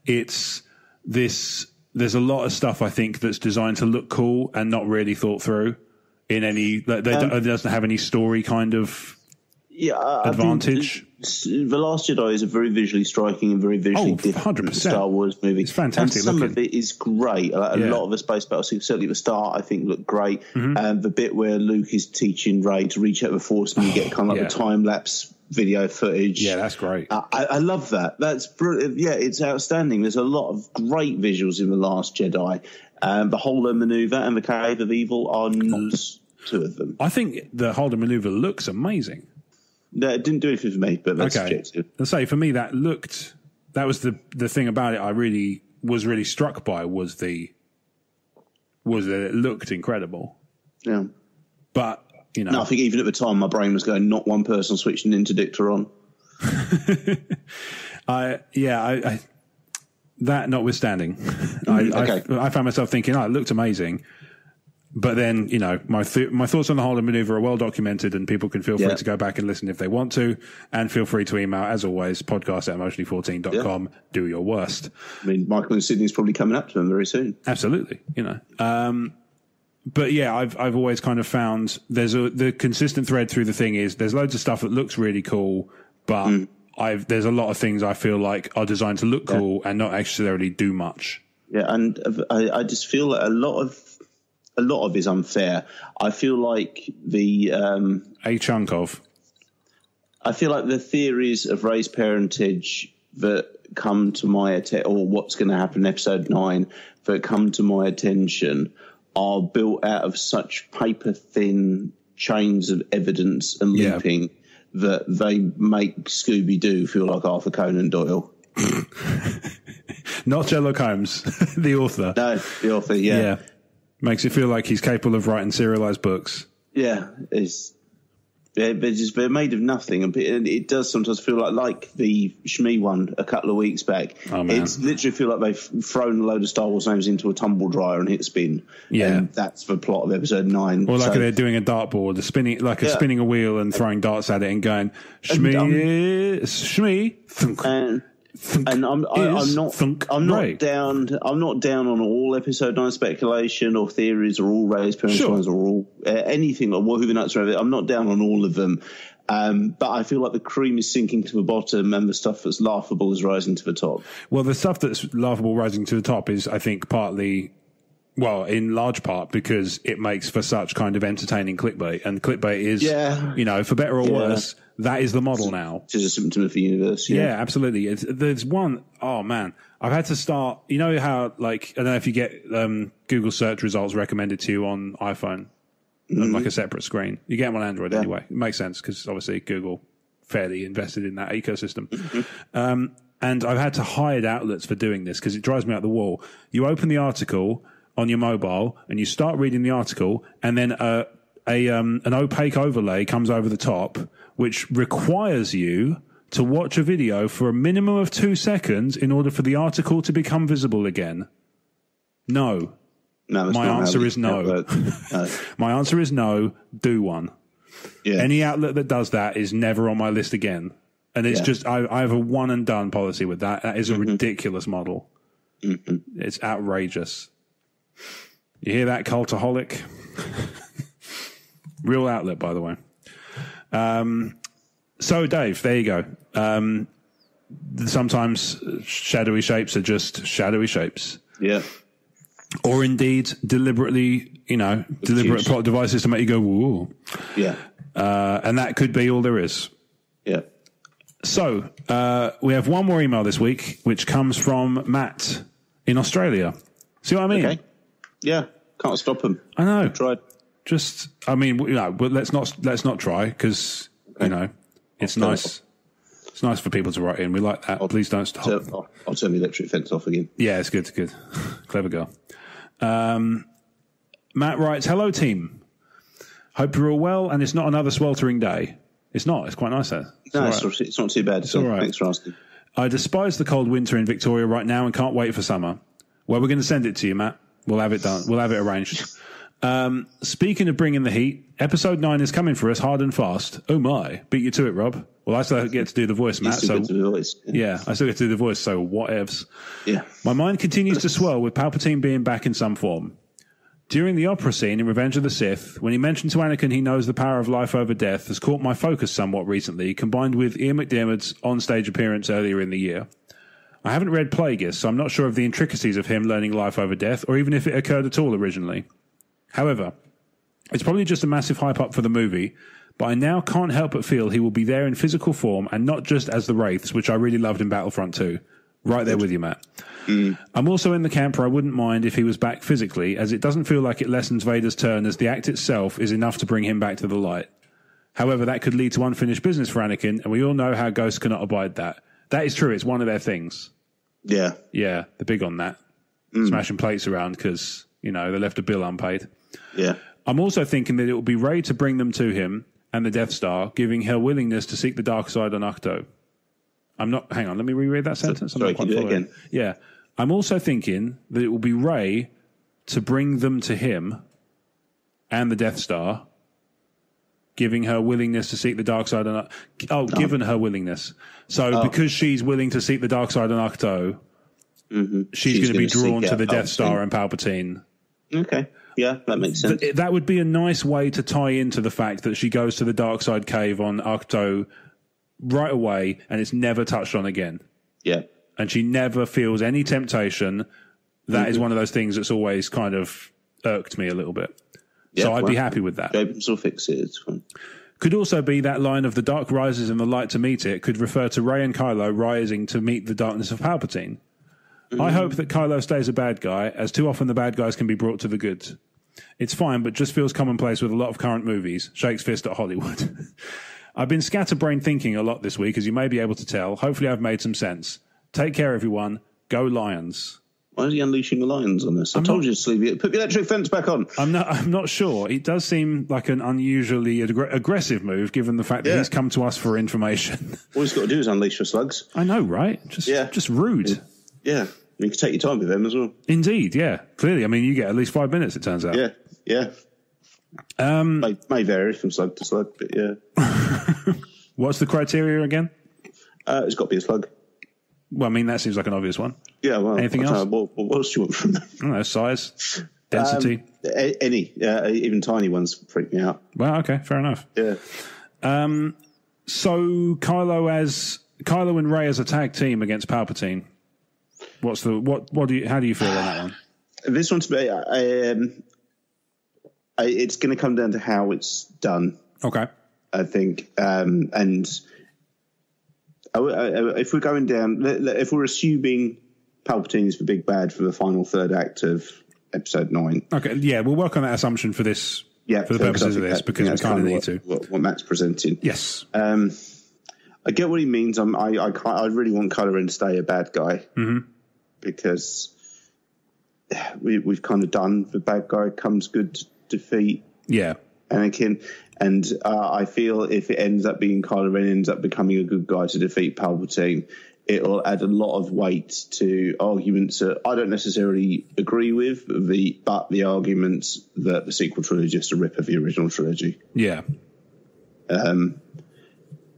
it's this. There's a lot of stuff I think that's designed to look cool and not really thought through in any. It doesn't have any story kind of advantage.
The Last Jedi is a very visually striking and very visually different Star Wars movie.
It's fantastic.
And some of it is great. A lot of the space battles, certainly at the start, I think look great. The bit where Luke is teaching Rey to reach out the Force and you get kind of like the time lapse video footage.
Yeah, that's great.
I love that. That's brilliant. Yeah, it's outstanding. There's a lot of great visuals in The Last Jedi. The Hollow Maneuver and the Cave of Evil are not two of them.
I think the Hollow Maneuver looks amazing.
No, it didn't do anything for me, but that's subjective.
I'll say for me that was the thing about it I really was really struck by was that it looked incredible. Yeah. But
no, I think even at the time my brain was going, not one person switched an interdictor on.
I that notwithstanding, I found myself thinking, it looked amazing. But then, my thoughts on the Hollow Maneuver are well documented and people can feel free to go back and listen if they want to. And feel free to email, as always, podcast@emotionally14.com. Do your worst.
I mean, Michael and Sydney's probably coming up to them very soon.
Absolutely, But yeah, I've always kind of found the consistent thread through the thing is there's loads of stuff that looks really cool, but there's a lot of things I feel like are designed to look cool and not necessarily do much. Yeah,
and I just feel that a lot of it is unfair. I feel like
I
feel like the theories of Rey's parentage that come to my attention, or what's going to happen in episode 9 that come to my attention, are built out of such paper thin chains of evidence and looping that they make Scooby-Doo feel like Arthur Conan Doyle.
Not Sherlock Holmes, the author.
No, the author, yeah.
Makes it feel like he's capable of writing serialized books.
Yeah, they're made of nothing, and it does sometimes feel like the Shmi one a couple of weeks back.
Oh, man.
It's literally feel like they've thrown a load of Star Wars names into a tumble dryer and hit spin.
Yeah,
and that's the plot of episode 9.
Or like they're doing a dartboard, spinning a wheel and throwing darts at it and going Shmi.
And I'm not down on all episode 9 speculation or theories or all Rey's parents ones or all anything or who the nuts are. I'm not down on all of them, but I feel like the cream is sinking to the bottom and the stuff that's laughable is rising to the top.
Well, the stuff that's laughable rising to the top is, I think, in large part because it makes for such kind of entertaining clickbait, and clickbait is, for better or worse, that is the model now.
It's a symptom of the universe.
Yeah, absolutely. There's one, I've had to start, how, I don't know if you get Google search results recommended to you on iPhone, on like a separate screen. You get them on Android anyway. It makes sense because obviously Google fairly invested in that ecosystem. And I've had to hide outlets for doing this because it drives me out the wall. You open the article on your mobile and you start reading the article, and then an opaque overlay comes over the top, which requires you to watch a video for a minimum of 2 seconds in order for the article to become visible again. No. My answer is no. My answer is no. Do one. Yeah. Any outlet that does that is never on my list again. And it's just, I have a one and done policy with that. That is a ridiculous model. It's outrageous. You hear that, cultaholic? Real outlet, by the way. So, Dave, there you go. Sometimes shadowy shapes are just shadowy shapes.
Yeah.
Or indeed, deliberate plot devices to make you go, woo.
Yeah.
And that could be all there is.
Yeah.
So, we have one more email this week, which comes from Matt in Australia. See what I mean?
Okay. Yeah. Can't stop him.
I know.
I've tried.
But let's not try because, it's nice. It's nice for people to write in. We like that. Please don't stop.
I'll turn the electric fence off again.
Yeah, it's good. Clever girl. Matt writes, hello, team. Hope you're all well, and it's not another sweltering day. It's not. It's quite nice there.
It's not too bad. It's all right. Thanks for asking.
I despise the cold winter in Victoria right now and can't wait for summer. Well, we're going to send it to you, Matt. We'll have it done. We'll have it arranged. Speaking of bringing the heat, episode 9 is coming for us hard and fast. Oh my. Beat you to it, Rob. Well, I still get to do the voice, Matt. So, yeah, I still get to do the voice, so whatevs.
Yeah.
My mind continues to swell with Palpatine being back in some form. During the opera scene in Revenge of the Sith, when he mentioned to Anakin he knows the power of life over death has caught my focus somewhat recently, combined with Ian McDiarmid's on-stage appearance earlier in the year. I haven't read Plagueis, so I'm not sure of the intricacies of him learning life over death, or even if it occurred at all originally. However, it's probably just a massive hype-up for the movie, but I now can't help but feel he will be there in physical form and not just as the Wraiths, which I really loved in Battlefront 2. Right there with you, Matt. I'm also in the camp where I wouldn't mind if he was back physically, as it doesn't feel like it lessens Vader's turn, as the act itself is enough to bring him back to the light. However, that could lead to unfinished business for Anakin, and we all know how ghosts cannot abide that. That is true. It's one of their things.
Yeah.
Yeah, they're big on that. Smashing plates around because, they left a bill unpaid.
Yeah.
I'm also thinking that it will be Rey to bring them to him and the Death Star, giving her willingness to seek the dark side on Ahch-To. Hang on, let me reread that sentence.
Sorry, can you do it again?
Yeah. I'm also thinking that it will be Rey to bring them to him and the Death Star, giving her willingness to seek the dark side on given her willingness. So because she's willing to seek the dark side on Ahch-To, she's going to be drawn to the Death Star and Palpatine.
Okay. Yeah, that makes sense.
That would be a nice way to tie into the fact that she goes to the dark side cave on Ahch-To right away and it's never touched on again.
Yeah.
And she never feels any temptation. That is one of those things that's always kind of irked me a little bit. Yeah, so I'd be happy with that.
Jacobs will fix it. It's fine.
Could also be that line of the dark rises and the light to meet it could refer to Rey and Kylo rising to meet the darkness of Palpatine. I hope that Kylo stays a bad guy, as too often the bad guys can be brought to the good. It's fine, but just feels commonplace with a lot of current movies. Shakes fist at Hollywood. I've been scatterbrained thinking a lot this week, as you may be able to tell. Hopefully I've made some sense. Take care, everyone. Go Lions.
Why is he unleashing the lions on this? I told you to sleep it. Put the electric fence back on.
I'm not sure. It does seem like an unusually aggressive move, given the fact that he's come to us for information.
All he's got to do is unleash the slugs.
I know, right? Just rude.
Yeah. You can take your time with them as well.
Indeed, yeah. Clearly, I mean, you get at least 5 minutes, it turns out.
Yeah. May vary from slug to slug, but yeah.
What's the criteria again?
It's got to be a slug.
Well, I mean, that seems like an obvious one.
Yeah, well.
Anything else?
What else do you want from them?
I don't know, size, density.
Any. Even tiny ones freak me out.
Well, okay, fair enough.
Yeah.
So Kylo and Rey as a tag team against Palpatine. How do you feel on that one?
This one's it's going to come down to how it's done.
Okay.
I think, and if we're going down, if we're assuming Palpatine is the big bad for the final third act of Episode 9.
Okay, yeah, we'll work on that assumption for this. Yeah, for the purposes of this, because we kind of need to.
What Matt's presenting.
Yes.
I get what he means. I really want Kylo Ren to stay a bad guy. Mm-hmm. Because we've kind of done the bad guy comes good to defeat Anakin. And I feel if it ends up being Kylo Ren ends up becoming a good guy to defeat Palpatine, it'll add a lot of weight to arguments that I don't necessarily agree with, but the arguments that the sequel trilogy is a rip of the original trilogy.
Yeah.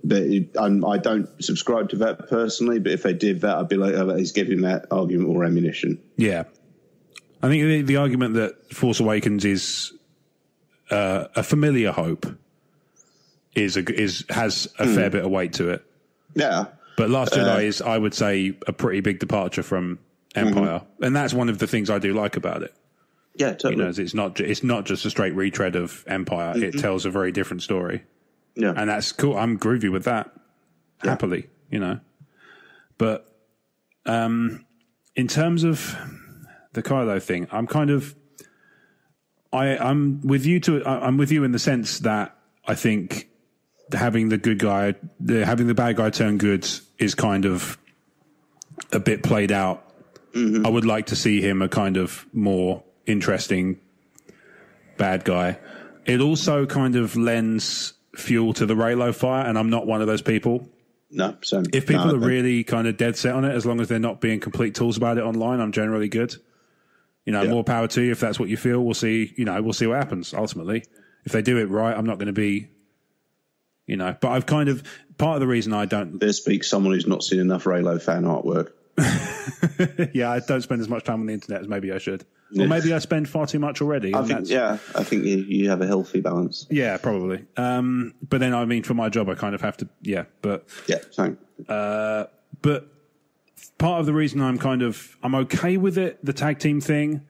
But I don't subscribe to that personally, but if they did that, I'd be like, oh, he's giving that argument more ammunition.
Yeah. I think the argument that Force Awakens is a familiar hope has a fair bit of weight to it.
Yeah.
But Last Jedi is, I would say, a pretty big departure from Empire. Mm-hmm. And that's one of the things I do like about it.
Yeah, totally.
It's not just a straight retread of Empire. Mm-hmm. It tells a very different story. Yeah. And that's cool. I'm groovy with that. Happily, But in terms of the Kylo thing, I'm kind of I'm with you I'm with you in the sense that I think having the bad guy turn good is kind of a bit played out. Mm-hmm. I would like to see him a kind of more interesting bad guy. It also kind of lends fuel to the Reylo fire, and I'm not one of those people.
No, same.
If people are really kind of dead set on it, as long as they're not being complete tools about it online, I'm generally good. more power to you. If that's what you feel, we'll see. We'll see what happens ultimately. If they do it right, I'm not going to be, But I've kind of part of the reason I don't.
There speaks someone who's not seen enough Raylo fan artwork.
Yeah, I don't spend as much time on the internet as maybe I should, or maybe I spend far too much already.
I think you have a healthy balance.
Yeah, probably. But then I mean, for my job, I kind of have to. Yeah, but
same.
But part of the reason I'm okay with it, the tag team thing,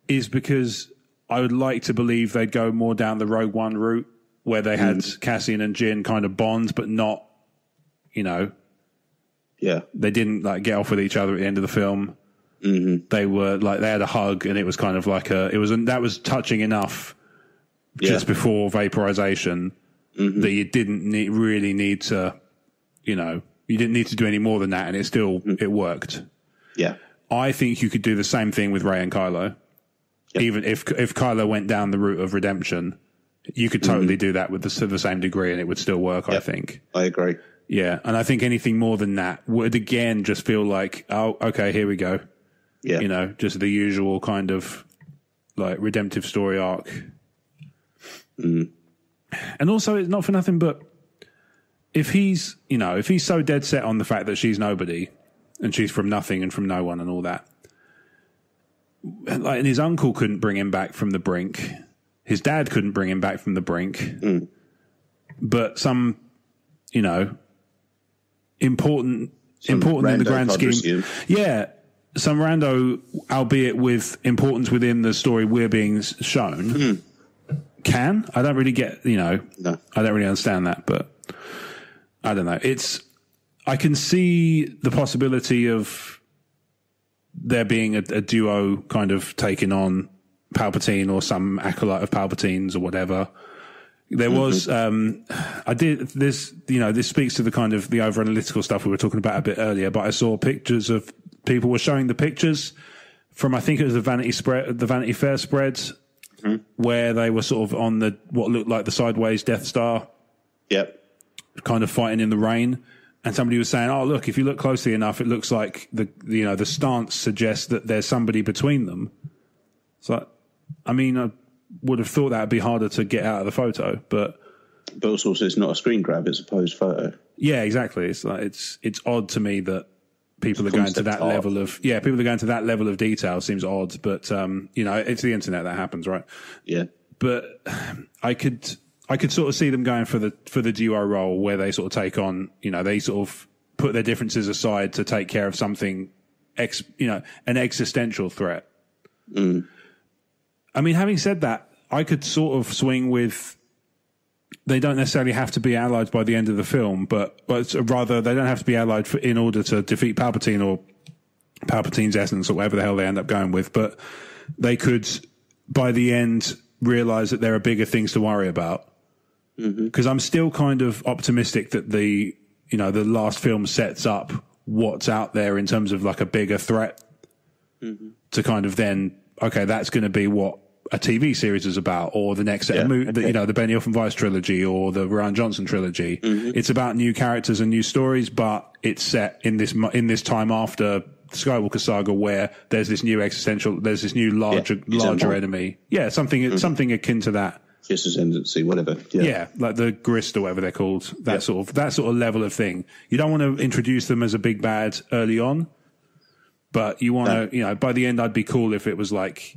is because I would like to believe they'd go more down the Rogue One route where they had Cassian and Jyn kind of bond, but not, they didn't like get off with each other at the end of the film. Mm-hmm. They were like, they had a hug and it was kind of like that was touching enough just before vaporization that you didn't really need to, you didn't need to do any more than that, and it worked. Yeah. I think you could do the same thing with Rey and Kylo. Yep. Even if Kylo went down the route of redemption, you could totally do that to the same degree and it would still work, I think.
I agree.
Yeah, and I think anything more than that would, again, just feel like, oh, okay, here we go. Yeah. Just the usual kind of, like, redemptive story arc. Mm. And also, it's not for nothing, but if he's so dead set on the fact that she's nobody and she's from nothing and from no one and all that, like, and his uncle couldn't bring him back from the brink, his dad couldn't bring him back from the brink, but some, important in the grand scheme, some rando, albeit with importance within the story we're being shown, I don't really get, no. I don't really understand that, but I don't know. I can see the possibility of there being a duo kind of taking on Palpatine or some acolyte of Palpatine's or whatever. There was, this speaks to the kind of the over analytical stuff we were talking about a bit earlier, but I saw pictures of people were showing the pictures from, I think it was the Vanity Fair spreads, where they were sort of on what looked like the sideways Death Star. Yep. Kind of fighting in the rain. And somebody was saying, oh, look, if you look closely enough, it looks like the stance suggests that there's somebody between them. So, I mean, I would have thought that would be harder to get out of the photo, but
also it's not a screen grab; it's a posed photo.
Yeah, exactly. It's like it's odd to me that people are going to that level of detail. Seems odd, but it's the internet that happens, right? Yeah. But I could sort of see them going for the duo role where they sort of take on, they sort of put their differences aside to take care of something, an existential threat. Mm. I mean, having said that, I could sort of swing with, they don't necessarily have to be allied by the end of the film, but rather they don't have to be allied in order to defeat Palpatine or Palpatine's essence or whatever the hell they end up going with. But they could, by the end, realize that there are bigger things to worry about. Because I'm still kind of optimistic that the last film sets up what's out there in terms of like a bigger threat to kind of then, okay, that's going to be what a TV series is about, or the next set of movies, the Benioff and Weiss trilogy or the Rian Johnson trilogy. It's about new characters and new stories, but it's set in this time after the Skywalker saga where there's this new larger enemy. Yeah, something akin to that.
Just ascendancy, whatever.
Yeah, like the Grist or whatever they're called. That sort of level of thing. You don't want to introduce them as a big bad early on, but you want to, by the end, I'd be cool if it was like,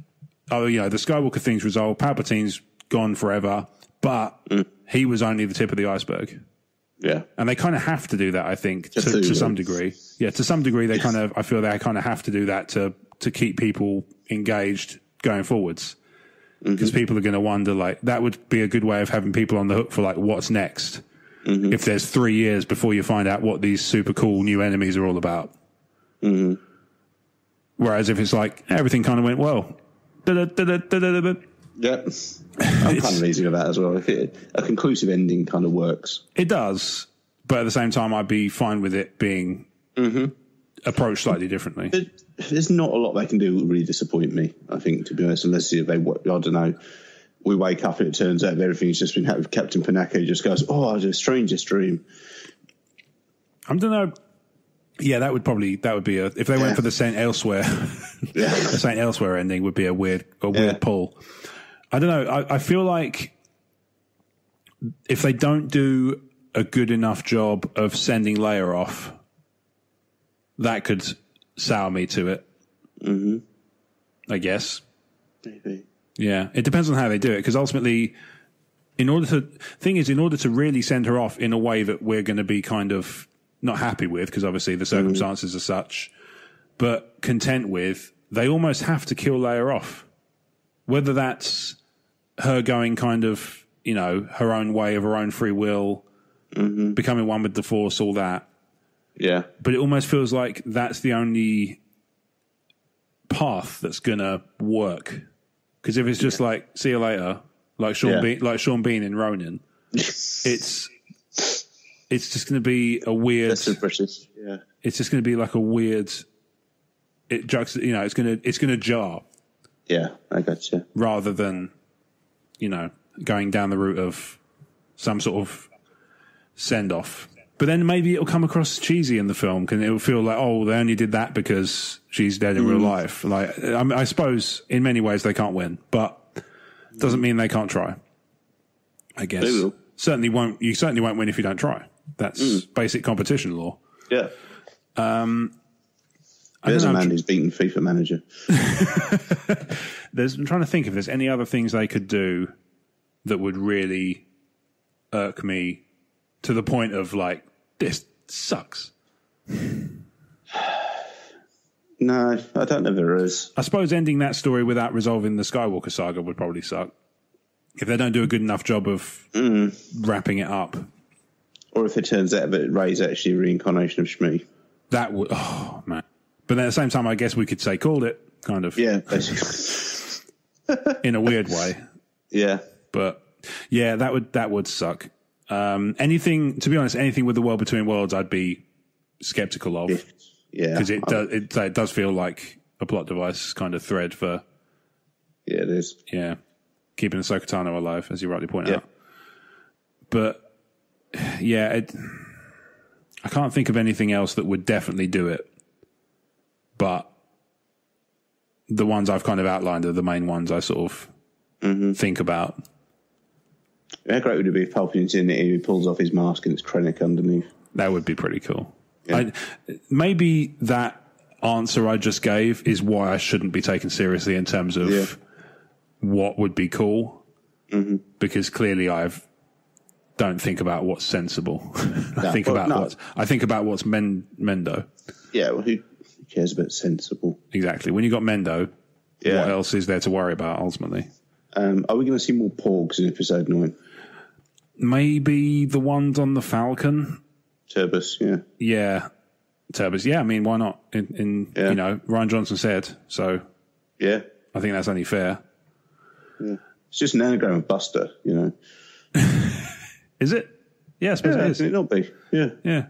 oh, the Skywalker thing's resolved, Palpatine's gone forever, but he was only the tip of the iceberg. Yeah. And they kind of have to do that, I think, to some degree. Yeah, to some degree, I feel they kind of have to do that to keep people engaged going forwards. Because people are going to wonder, like, that would be a good way of having people on the hook for, like, what's next. If there's 3 years before you find out what these super cool new enemies are all about. Whereas if it's like, everything kind of went well.
Yeah. I'm kind of easy with that as well. A conclusive ending kind of works.
It does. But at the same time, I'd be fine with it being approached slightly differently.
There's not a lot they can do that would really disappoint me, I think, to be honest, unless I don't know, we wake up and it turns out everything's just been happening with Captain Panaka. He just goes, oh, I had the strangest dream.
I don't know. Yeah, that would be if they went for the scent elsewhere.
Yeah.
A Saint Elsewhere ending would be a weird pull. I don't know. I feel like if they don't do a good enough job of sending Leia off, that could sour me to it. Mm-hmm. I guess.
Maybe.
Yeah, it depends on how they do it, because ultimately, in order to really send her off in a way that we're going to be kind of not happy with, because obviously the circumstances are such, but content with, they almost have to kill Leia off. Whether that's her going kind of, her own way of her own free will, becoming one with the Force, all that.
Yeah.
But it almost feels like that's the only path that's going to work. Because if it's just like, see you later, like Sean Bean in Ronin, it's just going to be a weird.
That's so precious. Yeah.
It's just going to be like a weird. It's going to jar.
Yeah, I gotcha.
Rather than, going down the route of some sort of send off. But then maybe it'll come across cheesy in the film, and it'll feel like, oh, they only did that because she's dead in real life. Like, I suppose in many ways they can't win, but doesn't mean they can't try. I guess.
They will.
You certainly won't win if you don't try. That's basic competition law.
Yeah. There's a man who's beaten FIFA Manager.
I'm trying to think if there's any other things they could do that would really irk me to the point of like, this sucks.
No, I don't know if there is.
I suppose ending that story without resolving the Skywalker saga would probably suck. If they don't do a good enough job of wrapping it up.
Or if it turns out that Rey's actually a reincarnation of Shmi.
That would, oh man. But then at the same time, I guess we could say called it, kind of.
Yeah, basically.
In a weird way.
Yeah.
But yeah, that would suck. Anything with the World Between Worlds, I'd be skeptical of.
Yeah.
Because it does feel like a plot device kind of thread for.
Yeah, it is.
Yeah. Keeping Ahsoka Tano alive, as you rightly point out. But yeah, I can't think of anything else that would definitely do it. But the ones I've kind of outlined are the main ones I sort of think about.
How great would it be if Palpatine's in it and he pulls off his mask and it's Krennic underneath?
That would be pretty cool.
Yeah.
Maybe that answer I just gave is why I shouldn't be taken seriously in terms of what would be cool. Mm-hmm. Because clearly don't think about what's sensible. I think about what's Mendo.
Yeah, well, who cares about sensible?
Exactly. When you got Mendo, what else is there to worry about ultimately?
Are we going to see more porgs in episode 9?
Maybe the ones on the Falcon.
Turbus, yeah.
Yeah. Turbus, yeah. I mean, why not? Ryan Johnson said, so.
Yeah.
I think that's only fair.
Yeah. It's just an anagram of Buster,
Is it? Yeah, I suppose it is.
It not be. Yeah.
Yeah.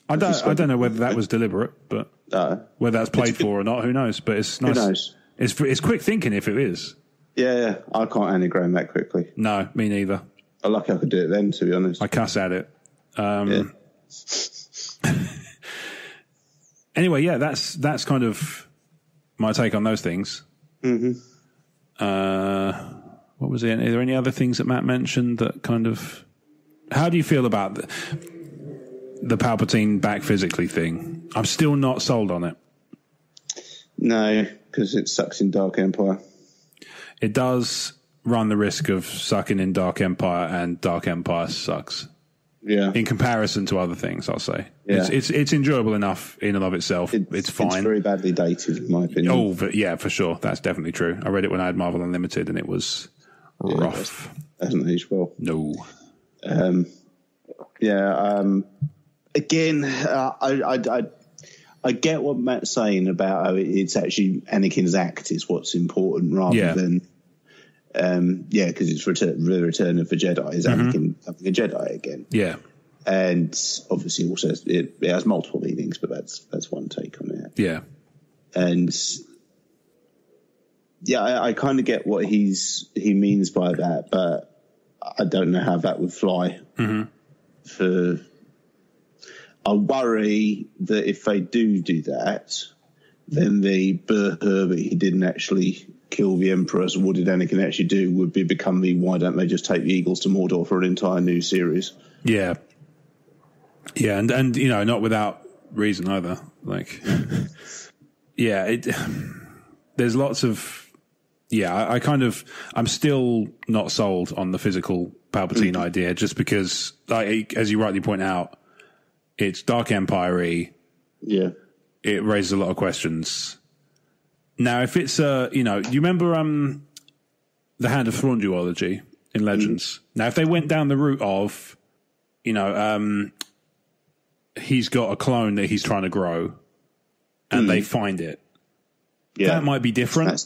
I don't know whether that was deliberate, but whether that's played for or not, who knows? But it's nice. Who knows? It's quick thinking if it is.
Yeah. I can't anagram that quickly.
No, me neither.
I'm lucky I could do it then, to be honest.
I cuss at it. Anyway, yeah, that's kind of my take on those things. Mm-hmm. What was it? Are there any other things that Matt mentioned that kind of... How do you feel about the Palpatine back physically thing? I'm still not sold on it.
No, because it sucks in Dark Empire.
It does run the risk of sucking in Dark Empire, and Dark Empire sucks.
Yeah.
In comparison to other things, I'll say.
Yeah.
It's enjoyable enough in and of itself. It's fine.
It's very badly dated, in my opinion.
Oh, but yeah, for sure. That's definitely true. I read it when I had Marvel Unlimited, and it was rough.
Hasn't aged well.
No.
Again, I get what Matt's saying about how it's actually Anakin's act is what's important rather than, because it's the return of the Jedi is Anakin becoming a Jedi again. Yeah. And obviously also it has multiple meanings, but that's one take on it. Yeah. And I kind of get what he means by that, but I don't know how that would fly. I worry that if they do that, then the Burr that he didn't actually kill the Emperor, so what did Anakin actually do, would become the why don't they just take the Eagles to Mordor for an entire new series.
Yeah. Yeah, and you know, not without reason either. Like, yeah, there's lots of, yeah, I'm still not sold on the physical Palpatine idea, just because, like, as you rightly point out, it's Dark Empire-y.
Yeah.
It raises a lot of questions. Now, if it's, you know, do you remember the Hand of Thrawn duology in Legends? Now, if they went down the route of, you know, he's got a clone that he's trying to grow, and they find it, that might be different.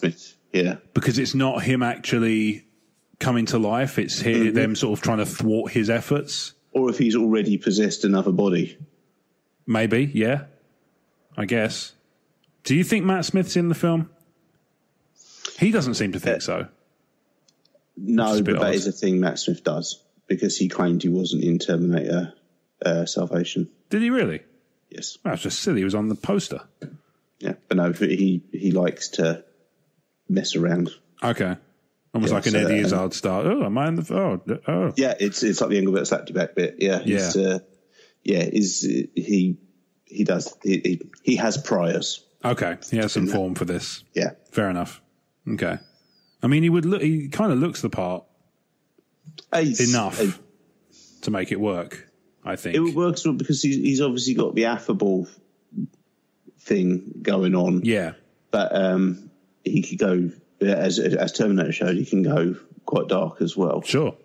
Yeah.
Because it's not him actually coming to life, it's them sort of trying to thwart his efforts.
Or if he's already possessed another body.
Maybe, yeah. I guess. Do you think Matt Smith's in the film? He doesn't seem to think so.
No, but that is a thing Matt Smith does, because he claimed he wasn't in Terminator Salvation.
Did he really?
Yes.
Well, that's just silly. He was on the poster.
Yeah, but no, he likes to mess around.
Okay. Almost like an Eddie Izzard style. Oh, am I in the... Oh.
Yeah, it's like the angle that slapped you back bit. Yeah. He does. He has priors.
Okay, he has some form for this.
Yeah.
Fair enough. Okay. I mean, he kind of looks the part enough to make it work, I think.
It works because he's obviously got the affable thing going on.
Yeah.
But he could go, as Terminator showed, he can go quite dark as well.
Sure.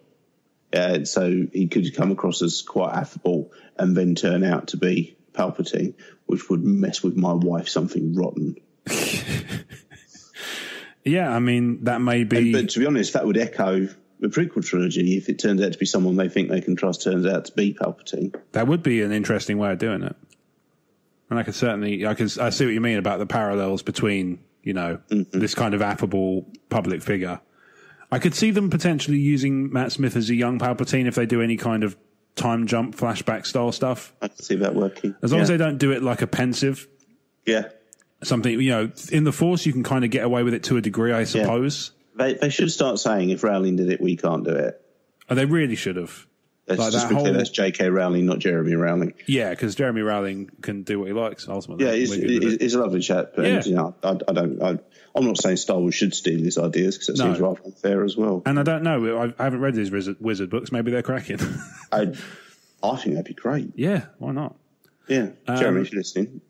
So he could come across as quite affable and then turn out to be Palpatine, which would mess with my wife something rotten.
Yeah, I mean, that may be...
But to be honest, that would echo the prequel trilogy. If it turns out to be someone they think they can trust, turns out to be Palpatine.
That would be an interesting way of doing it. And I see what you mean about the parallels between, you know, this kind of affable public figure. I could see them potentially using Matt Smith as a young Palpatine if they do any kind of time jump flashback style stuff.
I can see that working.
As long as they don't do it like a pensive.
Yeah.
Something, you know, in the Force you can kind of get away with it to a degree, I suppose.
Yeah. They should start saying, if Rowling did it, we can't do it.
Oh, they really should have.
Let's just be clear, that's J.K. Rowling, not Jeremy Rowling.
Yeah, because Jeremy Rowling can do what he likes, ultimately.
Yeah, he's a lovely chap. But, you know, I'm not saying Star Wars should steal his ideas, because that seems rather unfair as well.
And I don't know. I haven't read his wizard books. Maybe they're cracking.
I think that'd be great.
Yeah, why not?
Yeah. Jeremy, if you're listening,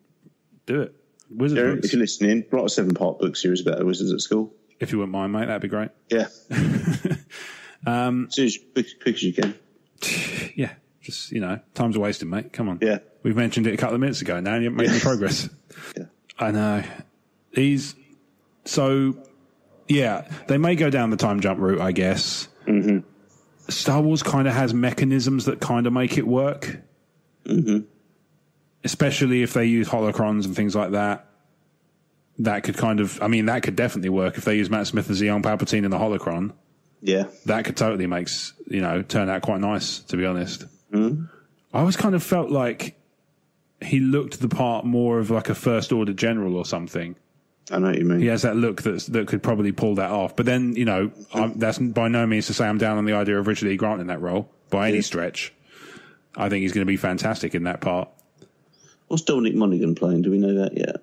do it. Wizard
Jeremy,
books.
if you're listening, write a 7-part book series about the wizards at school.
If you wouldn't mind, mate, that'd be great.
Yeah. As quick as you can.
Yeah. Just, you know, time's wasted, mate. Come on.
Yeah.
We've mentioned it a couple of minutes ago now, and you haven't made any progress.
Yeah.
I know. They may go down the time jump route, I guess. Mm-hmm. Star Wars kind of has mechanisms that kind of make it work. Mm-hmm. Especially if they use holocrons and things like that. That could that could definitely work if they use Matt Smith as a young Palpatine in the holocron. Yeah. That could totally turn out quite nice, to be honest. Mm. I always kind of felt like he looked the part more of like a First Order general or something.
I know what you mean.
He has that look that could probably pull that off. But then, you know, that's by no means to say I'm down on the idea of Richard E. Grant in that role by any stretch. I think he's going to be fantastic in that part.
What's Dominic Monaghan playing? Do we know that yet?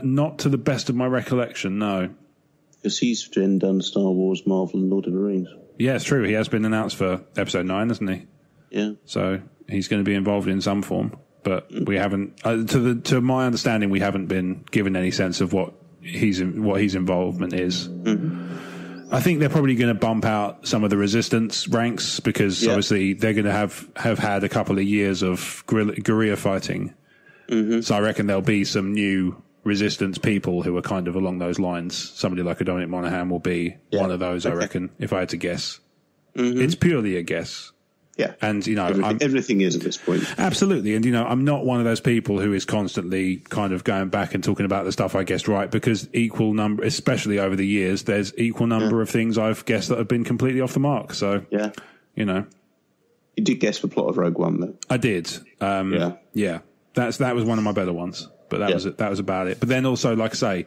Not to the best of my recollection, no.
Because he's then done Star Wars, Marvel, and Lord of the Rings. Yeah,
it's true. He has been announced for Episode 9, hasn't he?
Yeah.
So he's going to be involved in some form. But we haven't, to my understanding, we haven't been given any sense of what his involvement is. Mm-hmm. I think they're probably going to bump out some of the resistance ranks because obviously they're going to have had a couple of years of guerrilla fighting. Mm-hmm. So I reckon there'll be some new resistance people who are kind of along those lines. Somebody like a Dominic Monaghan will be one of those, I reckon, if I had to guess. Mm-hmm. It's purely a guess.
Yeah.
And, you know,
everything is at this point.
Absolutely. And, you know, I'm not one of those people who is constantly kind of going back and talking about the stuff I guessed right, because equal number, especially over the years, there's equal number of things I've guessed that have been completely off the mark. So, you know.
You did guess the plot of Rogue One, though.
I did. Yeah. That was one of my better ones. but that was about it. But then also, like I say,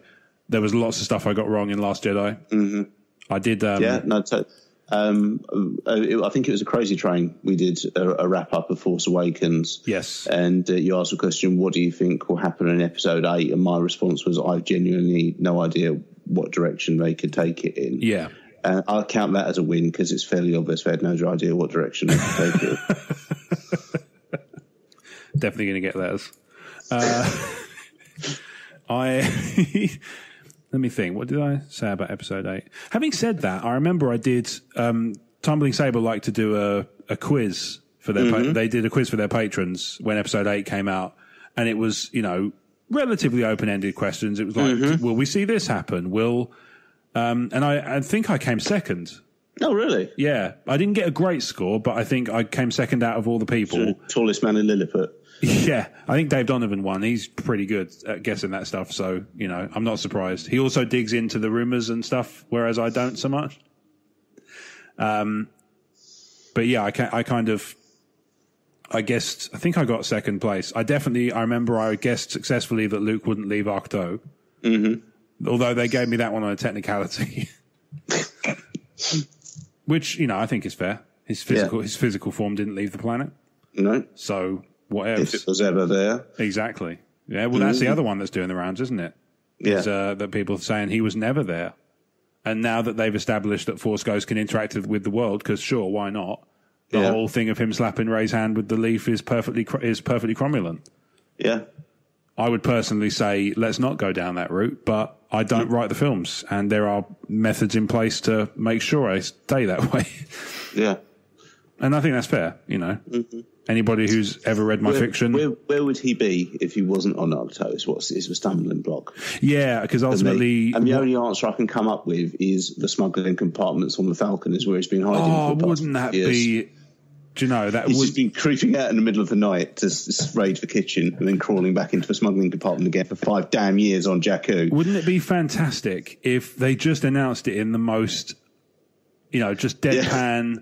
there was lots of stuff I got wrong in Last Jedi.
Mm-hmm.
I did.
I think it was a Crazy Train. We did a wrap up of Force Awakens.
Yes.
And you asked the question, what do you think will happen in Episode 8? And my response was, I've genuinely no idea what direction they could take it in.
Yeah.
And I'll count that as a win because it's fairly obvious they had no idea what direction they could take it.
Definitely going to get those. Let me think. What did I say about Episode 8? Having said that, I remember I did. Tumbling Saber liked to do a quiz for their. They did a quiz for their patrons when Episode 8 came out, and it was relatively open ended questions. It was like, will we see this happen? And I think I came second.
Oh, really?
Yeah, I didn't get a great score, but I think I came second out of all the people.
Tallest man in Lilliput.
Yeah, I think Dave Donovan won. He's pretty good at guessing that stuff, so, I'm not surprised. He also digs into the rumours and stuff, whereas I don't so much. But yeah, I think I got second place. I remember I guessed successfully that Luke wouldn't leave Arcto. Mm-hmm. Although they gave me that one on a technicality. Which, I think is fair. His physical form didn't leave the planet.
No.
So... what else?
If it was ever there.
Exactly. Yeah, well, that's the other one that's doing the rounds, isn't it?
Yeah.
That people are saying he was never there. And now that they've established that Force Ghost can interact with the world, because sure, why not? The whole thing of him slapping Rey's hand with the leaf is perfectly cromulent. Yeah. I would personally say let's not go down that route, but I don't write the films, and there are methods in place to make sure I stay that way. Yeah. And I think that's fair, Mm-hmm. Anybody who's ever read my fiction...
Where would he be if he wasn't on Arcto? Is a stumbling block.
Yeah, because ultimately...
And the only answer I can come up with is the smuggling compartments on the Falcon is where he's been hiding for the past
wouldn't that
years.
Be... Do you know, that
he's just been creeping out in the middle of the night to raid the kitchen and then crawling back into the smuggling compartment again for 5 damn years on Jakku.
Wouldn't it be fantastic if they just announced it in the most, just deadpan... Yeah.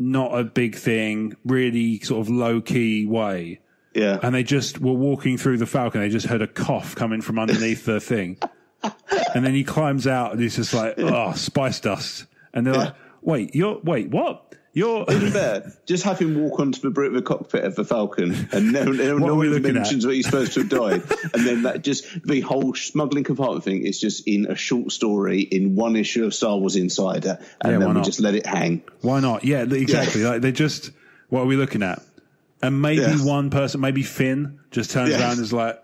Not a big thing, really sort of low-key way. Yeah. And they just were walking through the Falcon. They just heard a cough coming from underneath the thing. And then he climbs out and he's just like, spice dust. And they're like, wait, what? You're
even better. Just have him walk onto the cockpit of the Falcon, and no one mentions what he's supposed to have died. And then the whole smuggling compartment thing is just in a short story in one issue of Star Wars Insider, and then we just let it hang.
Why not? Yeah, exactly. Like what are we looking at? And maybe one person, maybe Finn, just turns around and is like.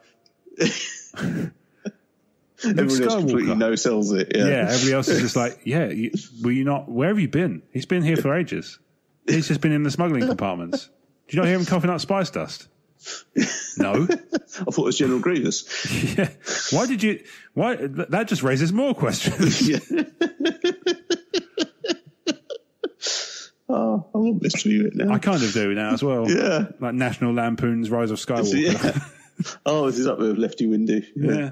Everyone else completely no-sells it. Yeah,
everybody else is just like, where have you been? He's been here for ages. He's just been in the smuggling compartments. Did you not hear him coughing up spice dust? No.
I thought it was General Grievous.
Yeah. Why? That just raises more questions.
Yeah. I want this to be it now.
I kind of do now as well. Yeah. Like National Lampoon's Rise of Skywalker.
Yeah. This is up there with Lefty Windy.
Yeah.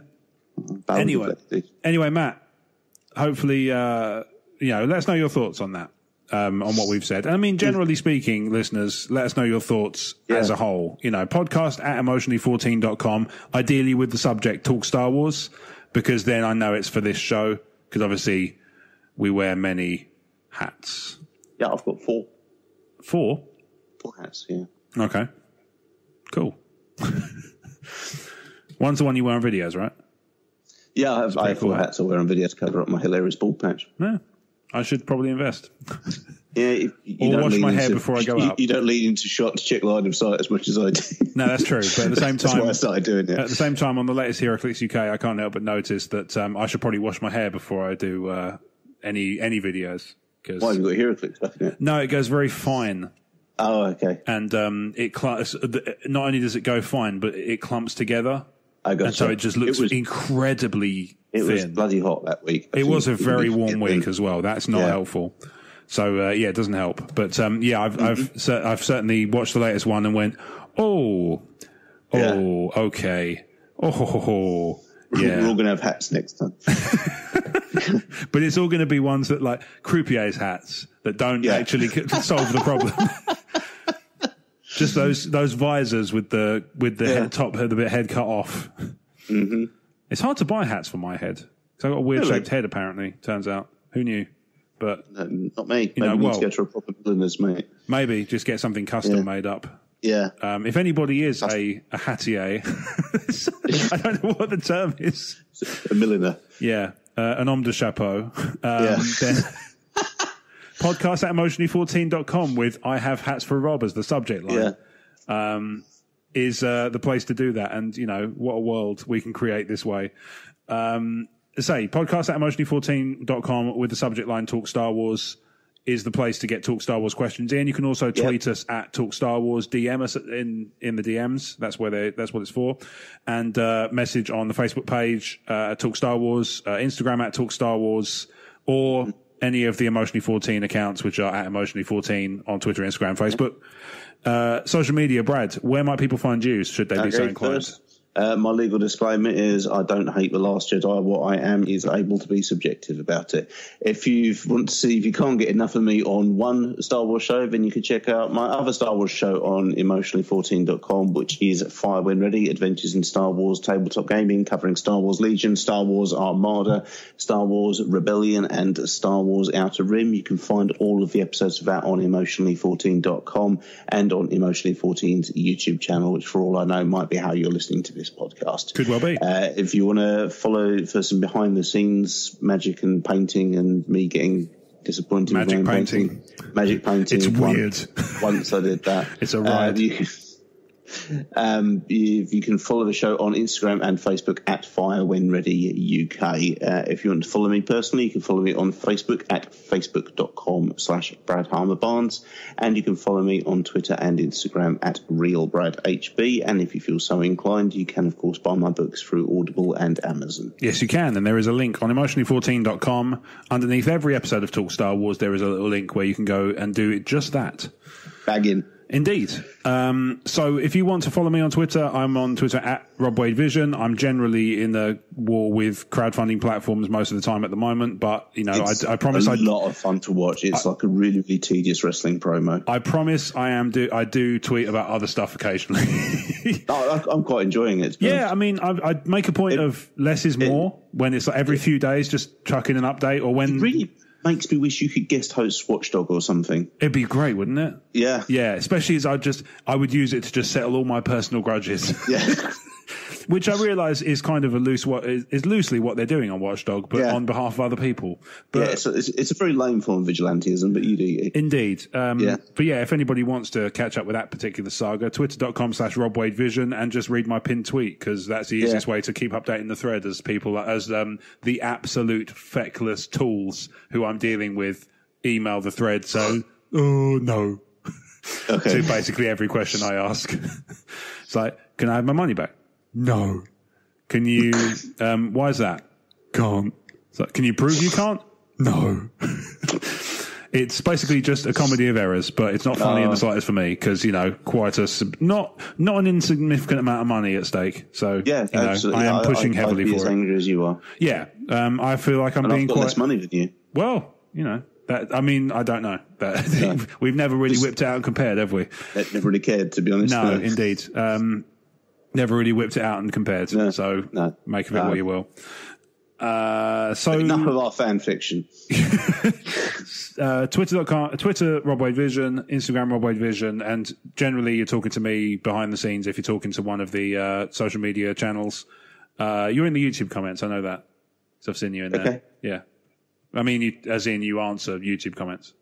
Anyway, Matt, hopefully, let us know your thoughts on that, on what we've said. I mean, generally speaking, listeners, let us know your thoughts as a whole. Podcast@emotionally14.com, ideally with the subject Talk Star Wars, because then I know it's for this show, because obviously we wear many hats.
Yeah, I've got 4.
4?
4 hats, yeah.
Okay. Cool. One's the one you wear on videos, right?
Yeah, I have 4 hats I wear on video to cover up my hilarious bald patch.
Yeah, I should probably invest.
Yeah,
or wash my hair before I go out.
You don't lean into shot to check line of sight as much as I do.
No, that's true. But at the same time,
that's why I started doing it.
At the same time, on the latest HeroClix UK, I can't help but notice that I should probably wash my hair before I do any videos.
Why have you got HeroClix back in it?
No, it goes very fine.
Oh, okay.
And not only does it go fine, but it clumps together. So it just looks incredibly thin.
It was bloody hot that week.
It was a very warm week as well. That's not helpful. So it doesn't help. But I've certainly watched the latest one and went, okay, yeah.
We're all going to have hats next time.
But it's all going to be ones that like croupier's hats that don't actually solve the problem. Just those visors with the head cut off.
Mm-hmm.
It's hard to buy hats for my head because I've got a weird shaped head. Apparently, turns out. Who knew? But
not me. Maybe we need to go to a proper milliner's, mate.
Maybe just get something custom made up.
Yeah.
If anybody is a hattier, I don't know what the term is.
A milliner.
Yeah. An homme de chapeau. Then podcast at emotionally14.com with I have hats for Rob as the subject line. Yeah. Is the place to do that. And, what a world we can create this way. Podcast at emotionally14.com with the subject line Talk Star Wars is the place to get Talk Star Wars questions in. You can also tweet us at Talk Star Wars, DM us in the DMs. That's what it's for. And message on the Facebook page at Talk Star Wars, Instagram at Talk Star Wars, or any of the Emotionally 14 accounts, which are at Emotionally 14 on Twitter, Instagram, Facebook. Social media, Brad, where might people find you should they be so inclined?
My legal disclaimer is I don't hate The Last Jedi. What I am is able to be subjective about it. If you want to see if you can't get enough of me on one Star Wars show, then you can check out my other Star Wars show on emotionally14.com, which is Fire When Ready, Adventures in Star Wars Tabletop Gaming, covering Star Wars Legion, Star Wars Armada, Star Wars Rebellion, and Star Wars Outer Rim. You can find all of the episodes of that on emotionally14.com and on Emotionally14's YouTube channel, which for all I know might be how you're listening to this podcast.
Could well be.
If you want to follow for some behind the scenes magic and painting and me getting disappointed
magic painting.
Magic painting.
It's weird.
Once I did that.
It's a ride.
You can follow the show on Instagram and Facebook at Fire When Ready UK. If you want to follow me personally, you can follow me on Facebook at facebook.com/Brad Harmer Barnes, and you can follow me on Twitter and Instagram at RealBradHB. And if you feel so inclined, you can of course buy my books through Audible and Amazon.
Yes, you can, and there is a link on emotionally14.com. Underneath every episode of Talk Star Wars, there is a little link where you can go and do just that.
Bagging.
Indeed. So if you want to follow me on Twitter, I'm on Twitter at Rob Wade Vision. I'm generally in the war with crowdfunding platforms most of the time at the moment, but I promise
a lot of fun to watch. It's like a really, really tedious wrestling promo.
I promise I do tweet about other stuff occasionally.
I'm quite enjoying it.
Yeah, I mean, I make a point of less is more when it's like every few days, just chuck in an update, or when
really makes me wish you could guest host Watchdog or something.
It'd be great, wouldn't it?
Yeah.
Yeah, especially as I would use it to just settle all my personal grudges.
Yeah.
Which I realise is kind of is loosely what they're doing on Watchdog, but on behalf of other people. But
it's a very lame form of vigilantism, but you do you.
Indeed. But yeah, if anybody wants to catch up with that particular saga, twitter.com/RobWadeVision and just read my pinned tweet, because that's the easiest way to keep updating the thread as the absolute feckless tools who I'm dealing with email the thread. So, oh no.
Okay.
To basically every question I ask. It's like, can I have my money back? No. Can you, why is that? Can't. So, can you prove you can't? No. It's basically just a comedy of errors, but it's not funny in the slightest for me because, quite not an insignificant amount of money at stake. So,
absolutely.
I am pushing heavily
I'd be
for
as angry as you are.
Yeah. I feel like I'm being
I've got less money than you.
Well, I don't know. We've never really whipped it out and compared, have we?
Never really cared, to be honest.
No, indeed. Never really whipped it out and compared. No. Make of it what you will. So
enough of our fan fiction.
Twitter Rob Wade Vision, Instagram Rob Wade Vision, and generally you're talking to me behind the scenes if you're talking to one of the social media channels. You're in the YouTube comments, I know that. So I've seen you in there.
Okay.
Yeah. I mean, you answer YouTube comments.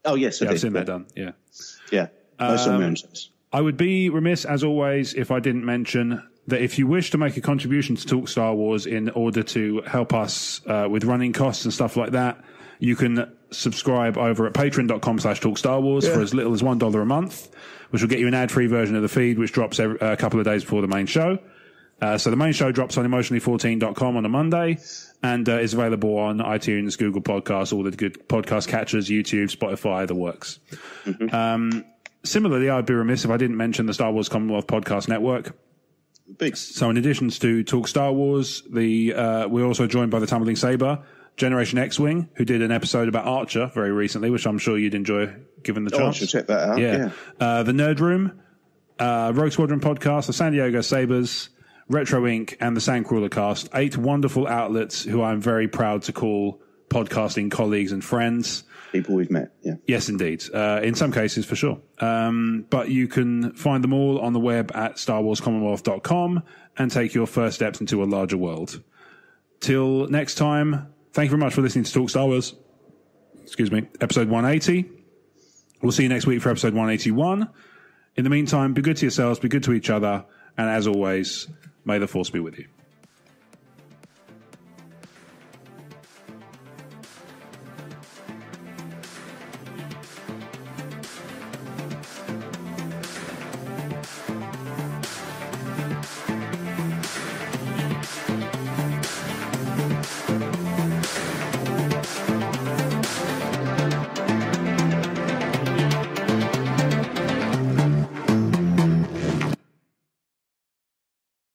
Oh, yes,
I've seen that done. Yeah.
Yeah. Most of them shows.
I would be remiss, as always, if I didn't mention that if you wish to make a contribution to Talk Star Wars in order to help us with running costs and stuff like that, you can subscribe over at patreon.com/TalkStarWars for as little as $1 a month, which will get you an ad-free version of the feed, which drops a couple of days before the main show. So the main show drops on emotionally14.com on a Monday and is available on iTunes, Google Podcasts, all the good podcast catchers, YouTube, Spotify, the works. Mm-hmm. Similarly, I'd be remiss if I didn't mention the Star Wars Commonwealth Podcast Network.
Big.
So in addition to Talk Star Wars, we're also joined by the Tumbling Saber, Generation X-Wing, who did an episode about Archer very recently, which I'm sure you'd enjoy given the chance.
I should check that out. Yeah.
The Nerd Room, Rogue Squadron Podcast, the San Diego Sabres, Retro Inc., and the Sandcrawler Cast, 8 wonderful outlets who I'm very proud to call podcasting colleagues and friends.
People we've met, yeah.
Yes, indeed. In some cases, for sure. But you can find them all on the web at StarWarsCommonwealth.com and take your first steps into a larger world. Till next time, thank you very much for listening to Talk Star Wars. Excuse me, episode 180. We'll see you next week for episode 181. In the meantime, be good to yourselves, be good to each other, and as always, may the Force be with you.